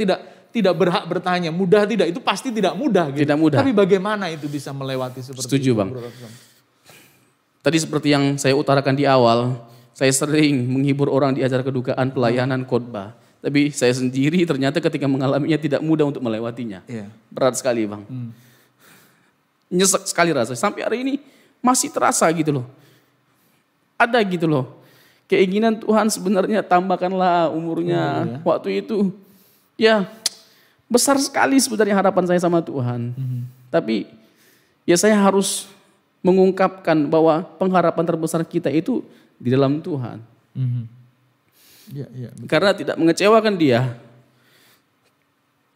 tidak berhak bertanya, mudah tidak? Itu pasti tidak mudah. Gitu. Tidak mudah. Tapi bagaimana itu bisa melewati seperti Setuju, itu? Bang. Tadi seperti yang saya utarakan di awal, saya sering menghibur orang di acara kedukaan, pelayanan, khotbah. Tapi saya sendiri ternyata ketika mengalaminya tidak mudah untuk melewatinya. Berat sekali Bang. Nyesek sekali rasanya. Sampai hari ini masih terasa gitu loh. Ada gitu loh. Keinginan Tuhan sebenarnya tambahkanlah umurnya. Waktu itu ya besar sekali sebenarnya harapan saya sama Tuhan. Tapi ya saya harus mengungkapkan bahwa pengharapan terbesar kita itu di dalam Tuhan. Karena tidak mengecewakan Dia.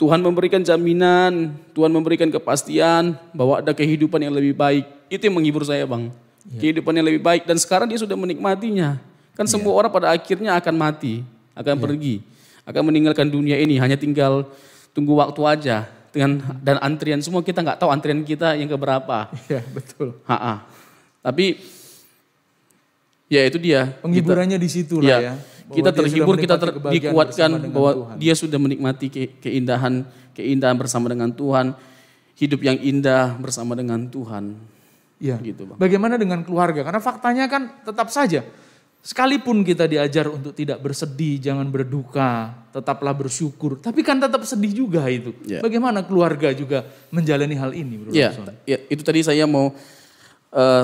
Tuhan memberikan jaminan, Tuhan memberikan kepastian bahwa ada kehidupan yang lebih baik. Itu yang menghibur saya Bang. Kehidupan yang lebih baik dan sekarang dia sudah menikmatinya. Kan semua orang pada akhirnya akan mati, akan pergi, akan meninggalkan dunia ini. Hanya tinggal tunggu waktu aja. Dan antrian semua kita nggak tahu antrian kita yang keberapa. Iya, betul. Tapi ya itu dia. Penghiburannya di situ lah ya. Kita terhibur, kita dikuatkan bahwa dia sudah menikmati keindahan bersama dengan Tuhan, hidup yang indah bersama dengan Tuhan. Iya. Gitu, Bang. Bagaimana dengan keluarga? Karena faktanya kan tetap saja, sekalipun kita diajar untuk tidak bersedih, jangan berduka, tetaplah bersyukur. Tapi kan tetap sedih juga itu. Ya. Bagaimana keluarga juga menjalani hal ini, Bro? Ya, itu tadi saya mau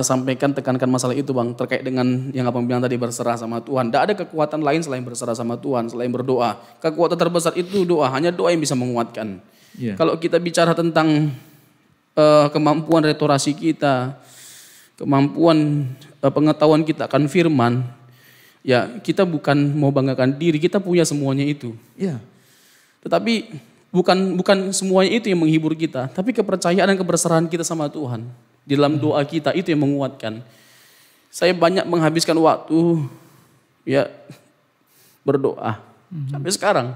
sampaikan, tekankan masalah itu, Bang, terkait dengan yang Abang bilang tadi, berserah sama Tuhan. Tidak ada kekuatan lain selain berserah sama Tuhan, selain berdoa. Kekuatan terbesar itu doa, hanya doa yang bisa menguatkan. Yeah. Kalau kita bicara tentang kemampuan retorasi kita, kemampuan pengetahuan kita akan firman, ya kita bukan mau banggakan diri, kita punya semuanya itu. Yeah. Tetapi bukan semuanya itu yang menghibur kita, tapi kepercayaan dan keberserahan kita sama Tuhan. Di dalam doa kita itu yang menguatkan. Saya banyak menghabiskan waktu ya berdoa sampai sekarang.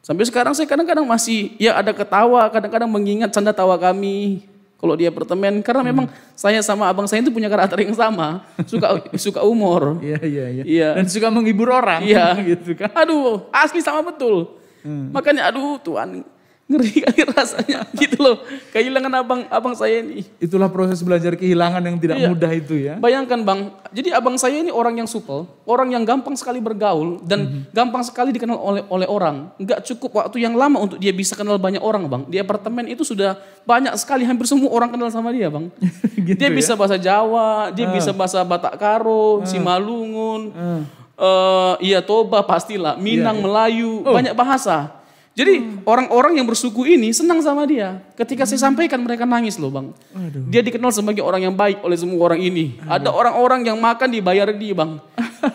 Sampai sekarang saya kadang-kadang masih ya ada ketawa, kadang-kadang mengingat canda tawa kami kalau di apartemen, karena memang saya sama abang saya itu punya karakter yang sama, suka humor. Iya. Dan suka menghibur orang. Iya gitu kan. Aduh, asli sama betul. Makanya aduh Tuhan, ngeri kali rasanya gitu loh, kehilangan abang saya ini. Itulah proses belajar kehilangan yang tidak mudah itu ya. Bayangkan Bang, jadi abang saya ini orang yang supel, orang yang gampang sekali bergaul dan gampang sekali dikenal oleh orang. Enggak cukup waktu yang lama untuk dia bisa kenal banyak orang, Bang. Di apartemen itu sudah banyak sekali, hampir semua orang kenal sama dia, Bang. Gitu dia bisa bahasa Jawa, dia bisa bahasa Batak Karo, Simalungun, Toba pastilah, Minang, Melayu, banyak bahasa. Jadi orang-orang yang bersuku ini senang sama dia. Ketika saya sampaikan mereka nangis loh, Bang. Dia dikenal sebagai orang yang baik oleh semua orang ini. Ada orang-orang yang makan dibayar dia, Bang.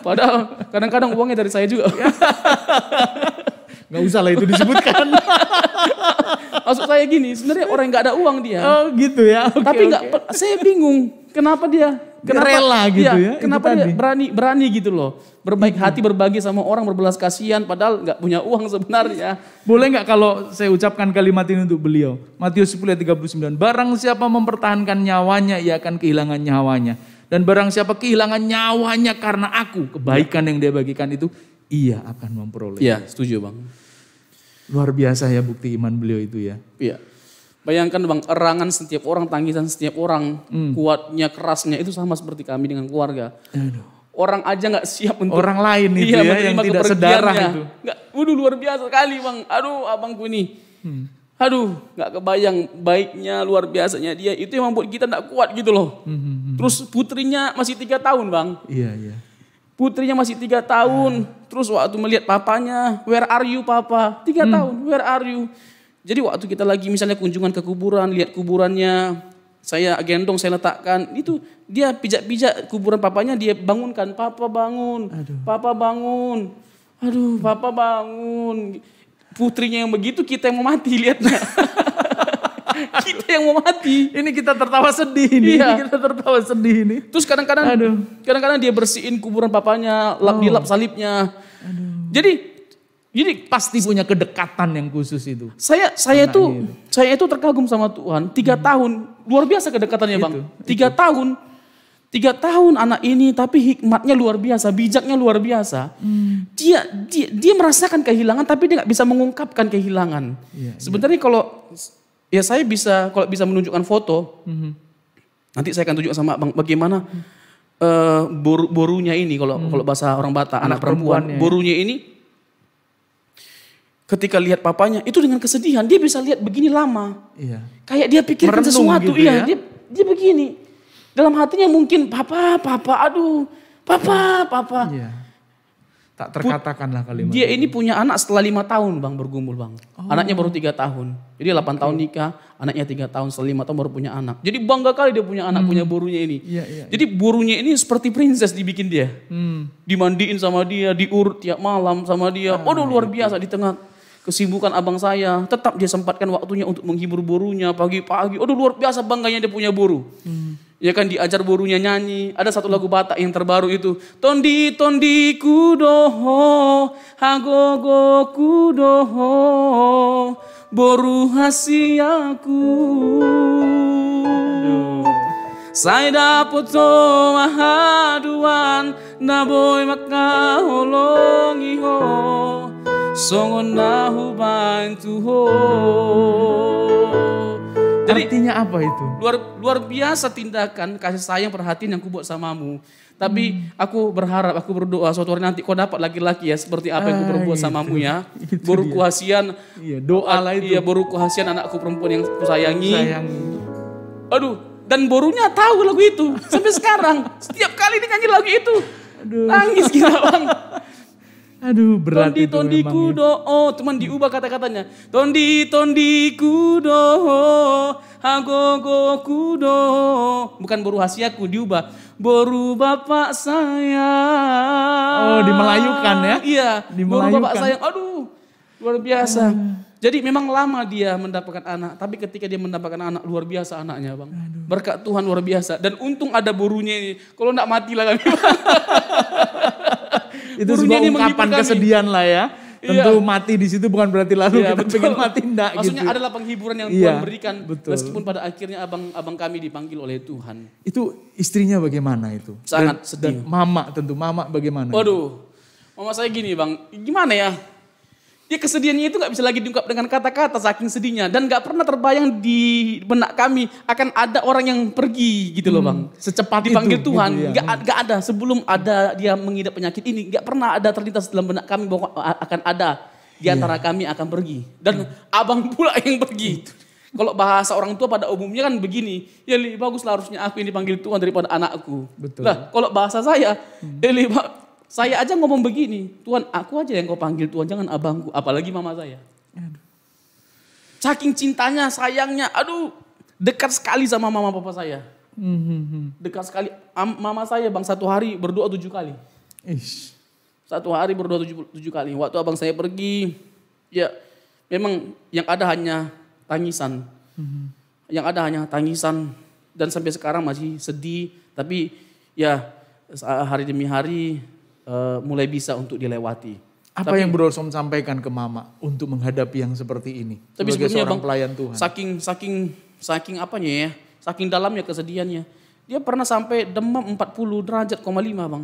Padahal kadang-kadang uangnya dari saya juga. Gak usah lah itu disebutkan. Maksud saya gini, sebenarnya orang yang gak ada uang dia. Oh gitu ya. Tapi saya bingung kenapa dia rela gitu ya. Kenapa dia berani gitu loh. Berbaik hati berbagi sama orang, berbelas kasihan padahal gak punya uang sebenarnya. Boleh gak kalau saya ucapkan kalimat ini untuk beliau? Matius 10:39. Barang siapa mempertahankan nyawanya, ia akan kehilangan nyawanya. Dan barang siapa kehilangan nyawanya karena aku, kebaikan yang dia bagikan itu, ia akan memperoleh. Iya, setuju Bang. Luar biasa ya bukti iman beliau itu ya. Iya. Bayangkan Bang, erangan setiap orang, tangisan setiap orang, kuatnya, kerasnya itu sama seperti kami dengan keluarga. Aduh. Orang aja gak siap untuk orang lain itu yang tidak sedarah itu. Waduh luar biasa sekali Bang. Aduh abangku ini. Aduh gak kebayang baiknya, luar biasanya dia. Itu yang membuat kita gak kuat gitu loh. Terus putrinya masih 3 tahun Bang. Iya. Putrinya masih 3 tahun. Terus waktu melihat papanya, where are you papa? 3 tahun, where are you? Jadi waktu kita lagi misalnya kunjungan ke kuburan, lihat kuburannya, saya gendong, saya letakkan, itu dia pijak-pijak kuburan papanya, dia bangunkan, papa bangun, papa bangun, aduh papa bangun. Putrinya yang begitu, kita yang mau mati lihatnya. Kita yang mau mati. Ini kita tertawa sedih ini. Iya. Kita tertawa sedih ini. Terus kadang-kadang dia bersihin kuburan papanya, dilap salibnya. Jadi pasti punya kedekatan yang khusus itu. Saya itu terkagum sama Tuhan. 3 tahun, luar biasa kedekatannya Bang. 3 tahun anak ini, tapi hikmatnya luar biasa, bijaknya luar biasa. Dia merasakan kehilangan, tapi dia nggak bisa mengungkapkan kehilangan. Sebenarnya kalau saya bisa menunjukkan foto, nanti saya akan tunjuk sama Bang bagaimana borunya ini kalau bahasa orang Batak, anak perempuan, borunya ini. Ketika lihat papanya, itu dengan kesedihan, dia bisa lihat begini lama. Iya. Kayak dia pikirkan sesuatu, gitu ya? Dia begini. Dalam hatinya mungkin, papa, aduh, papa. Iya. Tak terkatakan lah kalimat. Dia ini punya anak setelah 5 tahun Bang bergumul Bang. Anaknya baru 3 tahun. Jadi 8 tahun nikah, anaknya 3 tahun, setelah 5 tahun baru punya anak. Jadi bangga kali dia punya anak, punya borunya ini. Iya. Jadi borunya ini seperti princess dibikin dia. Dimandiin sama dia, diurut tiap malam sama dia. Waduh luar biasa di tengah kesibukan abang saya, tetap dia sempatkan waktunya untuk menghibur borunya pagi-pagi. Aduh luar biasa bangganya dia punya boru. Ya kan diajar borunya nyanyi. Ada satu lagu Batak yang terbaru itu. Tondi tondi kudoho, hagogo kudoho, boru hasiaku. Saya dapet so mahaduan, naboy makaholongi ho, songon nahu bantu ho. Jadi, artinya apa itu? Luar biasa tindakan kasih sayang perhatian yang kubuat samamu. Tapi aku berharap, aku berdoa suatu hari nanti kau dapat laki-laki ya seperti apa yang kuperbuat samamu ya. Boru kuhasian, doa lah itu. Iya, boru kuhasian anakku perempuan yang kusayangi. Aduh, dan borunya tahu lagu itu sampai sekarang. Setiap kali dia nyanyi lagu itu, nangis gila bang. Aduh, berat tondi, itu tondi memang. kudo, cuman diubah kata-katanya. Tondi, tondi kudo, hagogo kudo. Bukan boru hasiaku, diubah. Boru bapak saya. Oh, dimelayukan ya? Iya, boru Dimelayukan. bapak saya. Aduh, luar biasa. Jadi memang lama dia mendapatkan anak. Tapi ketika dia mendapatkan anak, luar biasa anaknya bang. Berkat Tuhan luar biasa. Dan untung ada borunya ini. Kalau enggak mati lah kami. Itu Borunya sebuah ini ungkapan menghibur kami. kesedihan lah ya. Tentu mati di situ bukan berarti lalu Iya, kita betul. pengen mati enggak Maksudnya gitu. adalah penghiburan yang Iya, Tuhan berikan. betul. Meskipun pada akhirnya abang kami dipanggil oleh Tuhan. Itu istrinya bagaimana itu? Sangat Dan sedih. mama tentu, mama bagaimana? Waduh, mama saya gini bang, gimana ya? Dia kesedihannya itu gak bisa lagi diungkap dengan kata-kata saking sedihnya. Dan gak pernah terbayang di benak kami akan ada orang yang pergi gitu loh bang. Secepat Dipanggil itu, Tuhan, gitu ya. gak ada. Sebelum ada dia mengidap penyakit ini, gak pernah ada terlintas dalam benak kami bahwa akan ada di antara kami akan pergi. Dan abang pula yang pergi. Kalau bahasa orang tua pada umumnya kan begini, ya Li, baguslah harusnya aku yang dipanggil Tuhan daripada anakku. Betul. Lah kalau bahasa saya, Li, saya aja ngomong begini, Tuhan aku aja yang kau panggil Tuhan, jangan abangku, apalagi mama saya. Saking cintanya, sayangnya, aduh dekat sekali sama mama papa saya. Dekat sekali, mama saya bang satu hari berdoa 7 kali. Ish. Satu hari berdoa 7 kali. Waktu abang saya pergi, ya memang yang ada hanya tangisan. Yang ada hanya tangisan dan sampai sekarang masih sedih. Tapi ya hari demi hari mulai bisa untuk dilewati. Apa yang Bro Som sampaikan ke mama untuk menghadapi yang seperti ini? Tapi Sebagai sebelumnya seorang bang, pelayan Tuhan. saking apanya ya, saking dalamnya kesedihannya. Dia pernah sampai demam 40 derajat, 5 bang.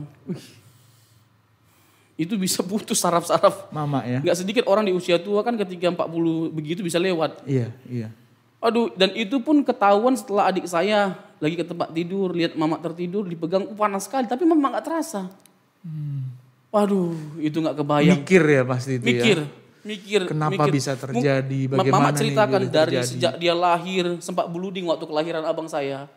Itu bisa putus saraf-saraf. Mama ya? Gak sedikit orang di usia tua kan ketika 40 begitu bisa lewat. Iya, iya. Aduh, dan itu pun ketahuan setelah adik saya lagi ke tempat tidur, lihat mama tertidur, dipegang panas sekali, tapi memang gak terasa. Waduh, itu gak kebayang. Mikir ya pasti itu Mikir. Kenapa bisa terjadi, bagaimana Mama nih ceritakan boleh dari terjadi. sejak dia lahir, sempat blooding waktu kelahiran abang saya.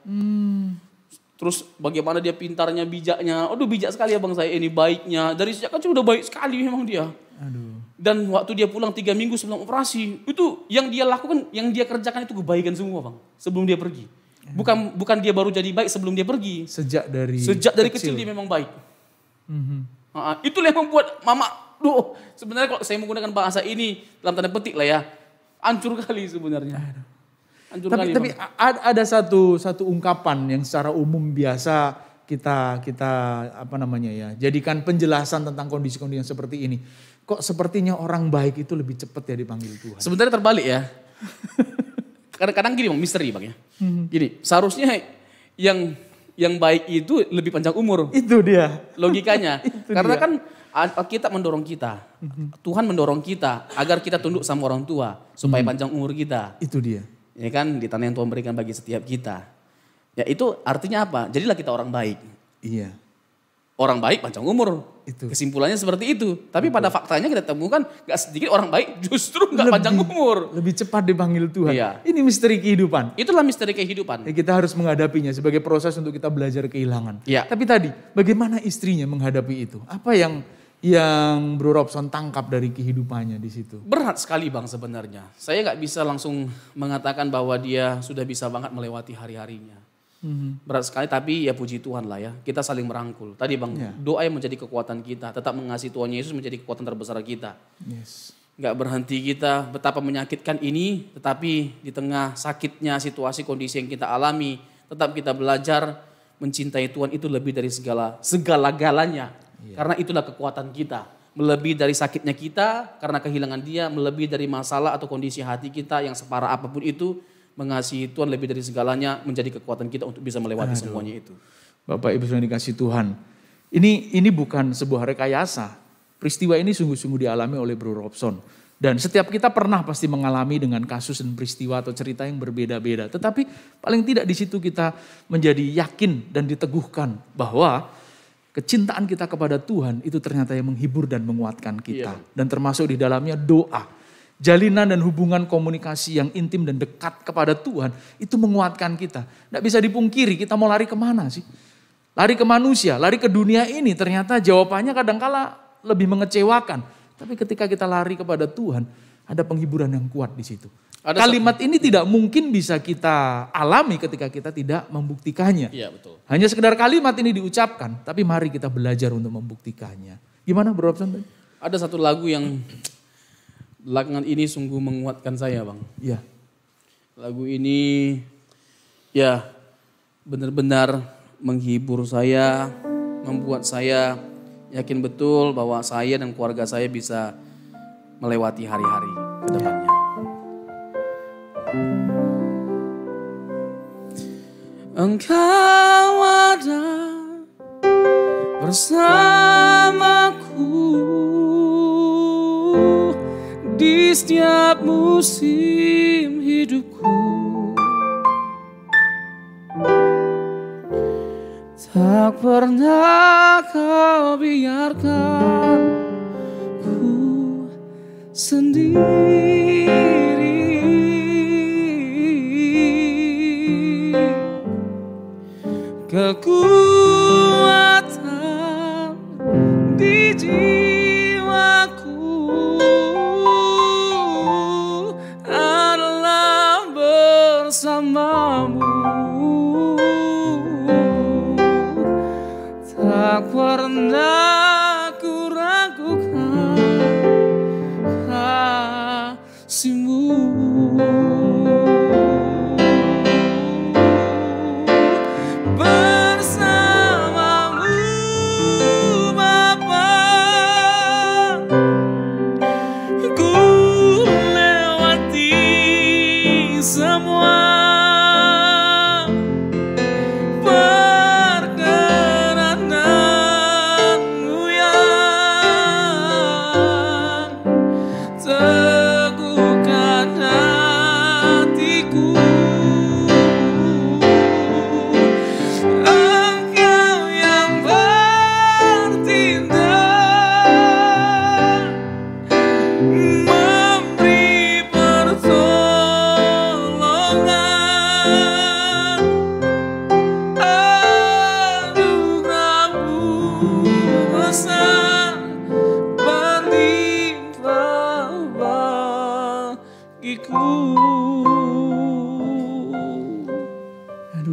Terus bagaimana dia pintarnya, bijaknya. Aduh bijak sekali abang saya ini, baiknya. Dari sejak kecil udah baik sekali memang dia. Aduh. Dan waktu dia pulang 3 minggu sebelum operasi, itu yang dia lakukan, yang dia kerjakan itu kebaikan semua bang. Sebelum dia pergi. Bukan dia baru jadi baik sebelum dia pergi. Sejak dari kecil dia memang baik. Itulah yang membuat mama, sebenarnya kalau saya menggunakan bahasa ini dalam tanda petik lah ya, hancur kali sebenarnya. Hancur Tapi kali, Bang. ada satu ungkapan yang secara umum biasa kita jadikan penjelasan tentang kondisi-kondisi yang seperti ini. Kok sepertinya orang baik itu lebih cepat ya dipanggil Tuhan. Sebenarnya terbalik ya. Kadang-kadang gini bang, misteri bang ya. Gini, seharusnya yang baik itu lebih panjang umur. Itu dia. Logikanya. Itu Karena dia. kan Alkitab mendorong kita. Tuhan mendorong kita agar kita tunduk sama orang tua. Supaya panjang umur kita. Itu dia. Ya kan, di tanah yang Tuhan berikan bagi setiap kita. Ya itu artinya apa? Jadilah kita orang baik. Iya. Orang baik panjang umur. Itu. Kesimpulannya seperti itu. Tapi pada faktanya kita temukan gak sedikit orang baik justru gak panjang umur. Lebih cepat dipanggil Tuhan. Iya. Ini misteri kehidupan. Itulah misteri kehidupan. Ya, kita harus menghadapinya sebagai proses untuk kita belajar kehilangan. Iya. Tapi tadi, bagaimana istrinya menghadapi itu? Apa yang Bro Robson tangkap dari kehidupannya di situ? Berat sekali bang sebenarnya. Saya gak bisa langsung mengatakan bahwa dia sudah bisa banget melewati hari-harinya. Berat sekali tapi ya puji Tuhan lah ya. Kita saling merangkul. Tadi bang, doa yang menjadi kekuatan kita. Tetap mengasihi Tuhan Yesus menjadi kekuatan terbesar kita. Yes. Gak berhenti kita betapa menyakitkan ini. Tetapi di tengah sakitnya situasi kondisi yang kita alami. Tetap kita belajar mencintai Tuhan itu lebih dari segala-galanya. Karena itulah kekuatan kita. Melebihi dari sakitnya kita karena kehilangan Dia, melebihi dari masalah atau kondisi hati kita yang separah apapun itu, mengasihi Tuhan lebih dari segalanya menjadi kekuatan kita untuk bisa melewati semuanya itu. Bapak Ibu yang dikasih Tuhan, ini bukan sebuah rekayasa. Peristiwa ini sungguh-sungguh dialami oleh Bro Robson. Dan setiap kita pernah pasti mengalami dengan kasus dan peristiwa atau cerita yang berbeda-beda. Tetapi paling tidak di situ kita menjadi yakin dan diteguhkan bahwa kecintaan kita kepada Tuhan itu ternyata yang menghibur dan menguatkan kita. Dan termasuk di dalamnya doa. Jalinan dan hubungan komunikasi yang intim dan dekat kepada Tuhan itu menguatkan kita. Tidak bisa dipungkiri, kita mau lari kemana sih? Lari ke manusia, lari ke dunia ini, ternyata jawabannya kadangkala lebih mengecewakan. Tapi ketika kita lari kepada Tuhan, ada penghiburan yang kuat di situ. Kalimat ini tidak mungkin bisa kita alami ketika kita tidak membuktikannya. Iya, betul. Hanya sekedar kalimat ini diucapkan, tapi mari kita belajar untuk membuktikannya. Gimana Bro Robson? Ada satu lagu yang belakangan ini sungguh menguatkan saya, Bang. Iya. Lagu ini ya benar-benar menghibur saya, membuat saya yakin betul bahwa saya dan keluarga saya bisa melewati hari-hari ke depannya. Engkau ada bersamaku di setiap musim hidupku. Tak pernah kau biarkan ku sendiri. Kekuatan di jiwaku adalah bersamamu. Tak pernah ku ragukan kasihmu.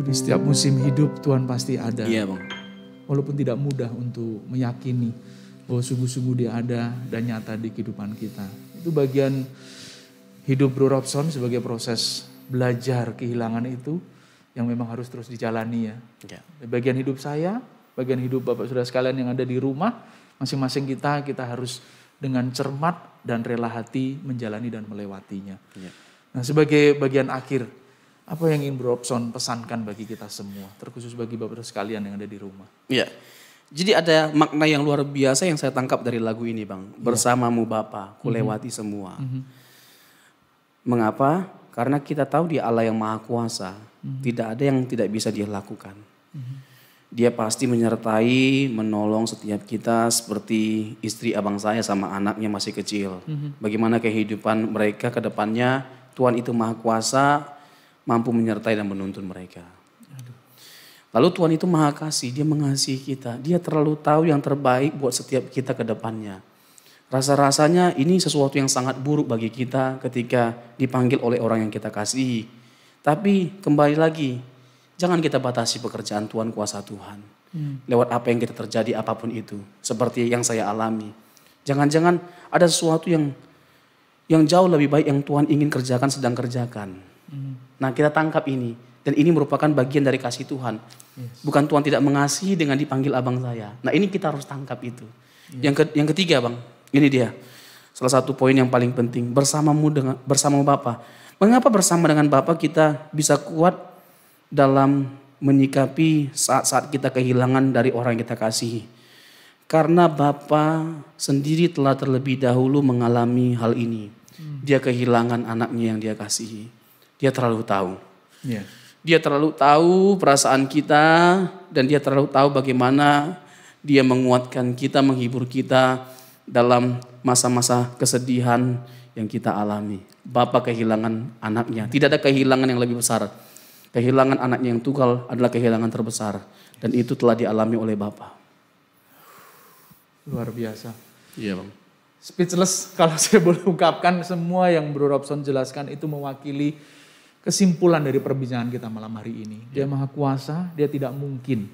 Di setiap musim hidup Tuhan pasti ada. Iya, Bang. Walaupun tidak mudah untuk meyakini bahwa sungguh-sungguh Dia ada dan nyata di kehidupan kita. Itu bagian hidup Bro Robson sebagai proses belajar kehilangan itu yang memang harus terus dijalani ya. Bagian hidup saya, bagian hidup Bapak Saudara sekalian yang ada di rumah, masing-masing kita harus dengan cermat dan rela hati menjalani dan melewatinya. Ya. Nah, sebagai bagian akhir, apa yang ingin Bro Robson pesankan bagi kita semua, terkhusus bagi Bapak Saudara sekalian yang ada di rumah? Iya. Jadi ada makna yang luar biasa yang saya tangkap dari lagu ini, Bang. Bersamamu Bapa, ku lewati semua. Mengapa? Karena kita tahu Dia Allah yang Maha Kuasa. Tidak ada yang tidak bisa Dia lakukan. Dia pasti menyertai, menolong setiap kita seperti istri abang saya sama anaknya masih kecil. Bagaimana kehidupan mereka ke depannya, Tuhan itu Maha Kuasa, mampu menyertai dan menuntun mereka. Lalu Tuhan itu Maha Kasih, Dia mengasihi kita. Dia terlalu tahu yang terbaik buat setiap kita ke depannya. Rasa-rasanya ini sesuatu yang sangat buruk bagi kita ketika dipanggil oleh orang yang kita kasihi. Tapi kembali lagi, jangan kita batasi pekerjaan Tuhan, kuasa Tuhan. Lewat apa yang kita terjadi, apapun itu. Seperti yang saya alami. Jangan-jangan ada sesuatu yang jauh lebih baik yang Tuhan ingin kerjakan, sedang kerjakan. Nah, kita tangkap ini. Dan ini merupakan bagian dari kasih Tuhan. Bukan Tuhan tidak mengasihi dengan dipanggil abang saya. Nah ini kita harus tangkap itu. Yang ketiga Bang, ini dia. Salah satu poin yang paling penting, bersama Bapa. Mengapa bersama dengan Bapa kita bisa kuat dalam menyikapi saat-saat kita kehilangan dari orang yang kita kasihi? Karena Bapa sendiri telah terlebih dahulu mengalami hal ini. Dia kehilangan anaknya yang dia kasihi. Dia terlalu tahu. Dia terlalu tahu perasaan kita dan dia terlalu tahu bagaimana dia menguatkan kita, menghibur kita dalam masa-masa kesedihan yang kita alami. Bapa kehilangan anaknya. Tidak ada kehilangan yang lebih besar. Kehilangan anaknya yang tunggal adalah kehilangan terbesar. Dan itu telah dialami oleh Bapa. Luar biasa. Iya Bang. Speechless kalau saya boleh ungkapkan, semua yang Bro Robson jelaskan itu mewakili kesimpulan dari perbincangan kita malam hari ini. Dia Maha Kuasa, dia tidak mungkin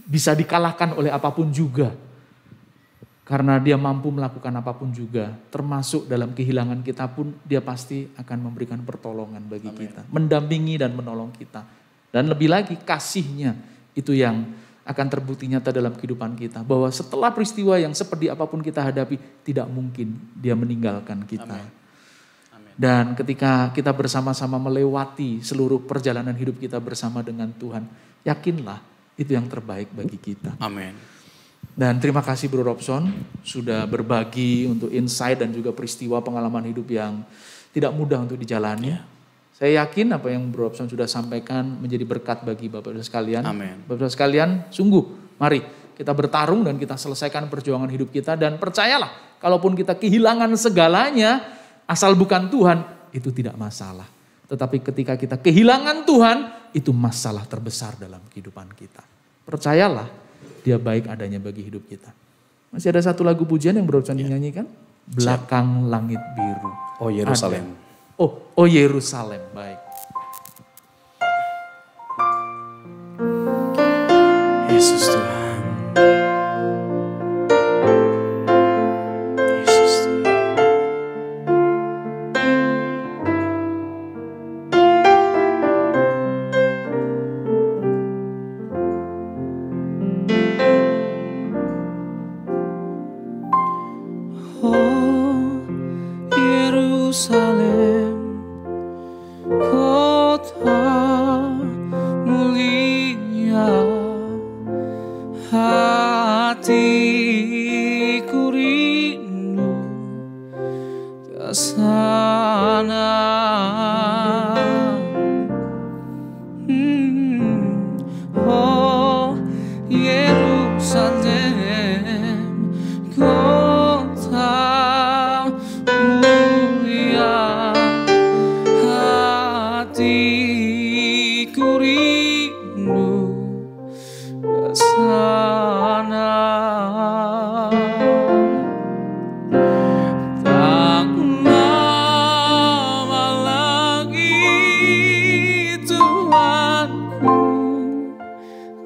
bisa dikalahkan oleh apapun juga. Karena dia mampu melakukan apapun juga, termasuk dalam kehilangan kita pun dia pasti akan memberikan pertolongan bagi kita. Mendampingi dan menolong kita. Dan lebih lagi kasihnya itu yang akan terbukti nyata dalam kehidupan kita. Bahwa setelah peristiwa yang seperti apapun kita hadapi, tidak mungkin dia meninggalkan kita. Dan ketika kita bersama-sama melewati seluruh perjalanan hidup kita bersama dengan Tuhan, yakinlah itu yang terbaik bagi kita. Amin. Dan terima kasih Bro Robson sudah berbagi untuk insight dan juga peristiwa pengalaman hidup yang tidak mudah untuk dijalani. Saya yakin apa yang Bro Robson sudah sampaikan menjadi berkat bagi Bapak Ibu sekalian. Amin. Bapak Ibu sekalian, sungguh mari kita bertarung dan kita selesaikan perjuangan hidup kita. Dan percayalah, kalaupun kita kehilangan segalanya, asal bukan Tuhan, itu tidak masalah. Tetapi ketika kita kehilangan Tuhan, itu masalah terbesar dalam kehidupan kita. Percayalah, dia baik adanya bagi hidup kita. Masih ada satu lagu pujian yang Bro Robson dinyanyikan. Belakang Langit Biru. Oh Yerusalem. Oh Yerusalem, baik. Yesus Tuhan. Yesus Tuhan. Oh Yerusalem, kota mulia, hatiku rindu ke sana. Oh Yerusalem, kota mulia, hatiku rindu ke sana. Tak lama lagi Tuhanku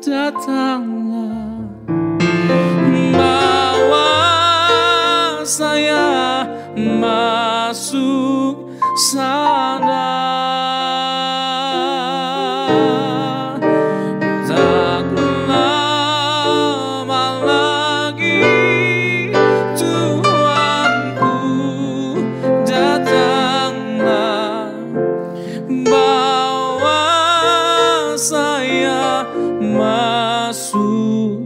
datanglah, bawa saya masuk sana. Tak lama lagi Tuhanku datanglah, bawa saya masuk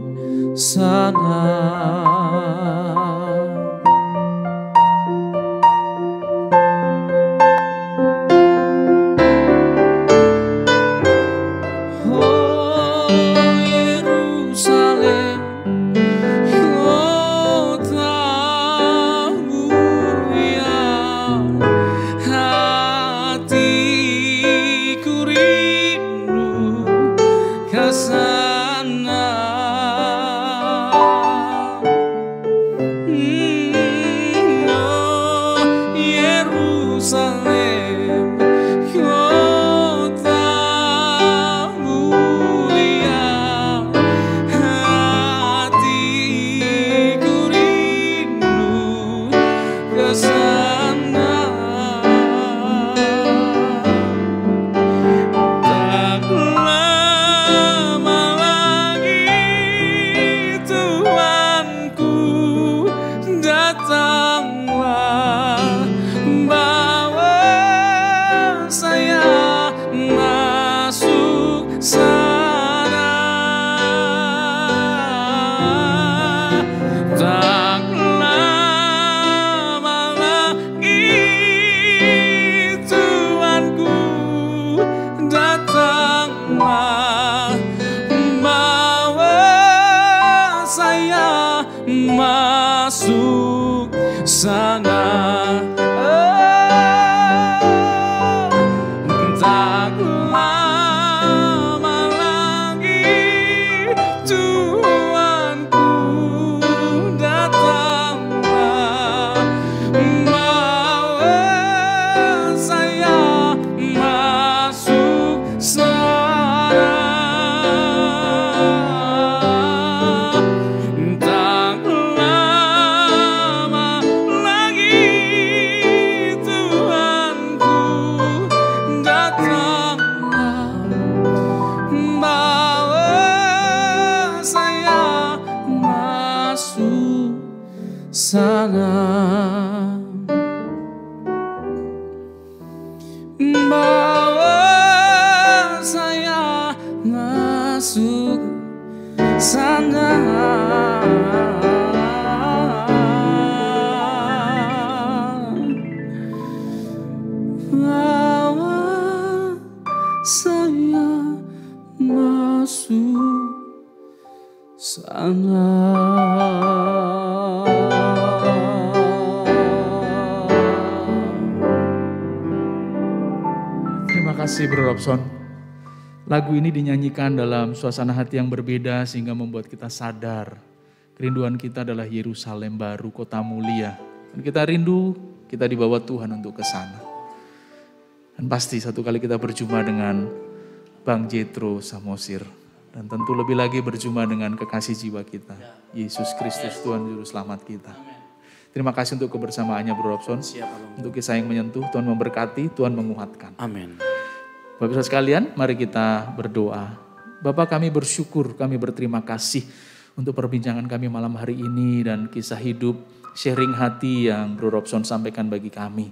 sana. masuk sana. Tak lama lagi Tuhanku datanglah, bawa saya masuk sana. Tak lama lagi Tuhanku datanglah, bawa saya masuk sana. Bawa saya masuk sana. Bawa saya masuk sana. Terima kasih Bro Robson. Lagu ini dinyanyikan dalam suasana hati yang berbeda sehingga membuat kita sadar kerinduan kita adalah Yerusalem baru, kota mulia. Dan kita rindu, kita dibawa Tuhan untuk ke sana. Dan pasti satu kali kita berjumpa dengan Bang Jethro Samosir. Dan tentu lebih lagi berjumpa dengan kekasih jiwa kita, Yesus Kristus Tuhan Juru Selamat kita. Terima kasih untuk kebersamaannya Bro Robson. Untuk kisah yang menyentuh, Tuhan memberkati, Tuhan menguatkan. Amin. Bapak Ibu sekalian, mari kita berdoa. Bapak, kami bersyukur, kami berterima kasih untuk perbincangan kami malam hari ini dan kisah hidup, sharing hati yang Bro Robson sampaikan bagi kami.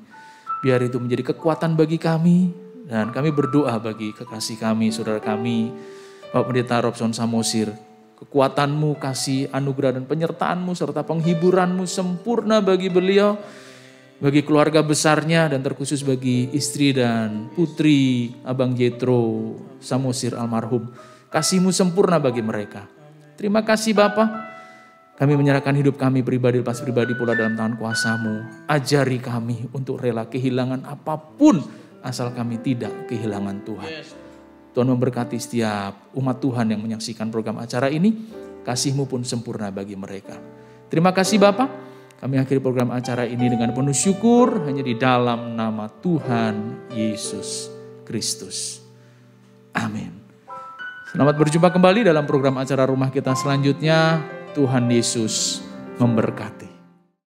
Biar itu menjadi kekuatan bagi kami dan kami berdoa bagi kekasih kami, saudara kami, Bapak Pendeta Robson Samosir. Kekuatanmu, kasih, anugerah dan penyertaanmu serta penghiburanmu sempurna bagi beliau, bagi keluarga besarnya dan terkhusus bagi istri dan putri Abang Jethro Samosir almarhum. Kasih-Mu sempurna bagi mereka. Terima kasih Bapa. Kami menyerahkan hidup kami pribadi lepas pribadi pula dalam tangan kuasa-Mu. Ajari kami untuk rela kehilangan apapun asal kami tidak kehilangan Tuhan. Tuhan memberkati setiap umat Tuhan yang menyaksikan program acara ini. Kasih-Mu pun sempurna bagi mereka. Terima kasih Bapa. Kami akhiri program acara ini dengan penuh syukur hanya di dalam nama Tuhan Yesus Kristus. Amin. Selamat berjumpa kembali dalam program acara rumah kita selanjutnya. Tuhan Yesus memberkati.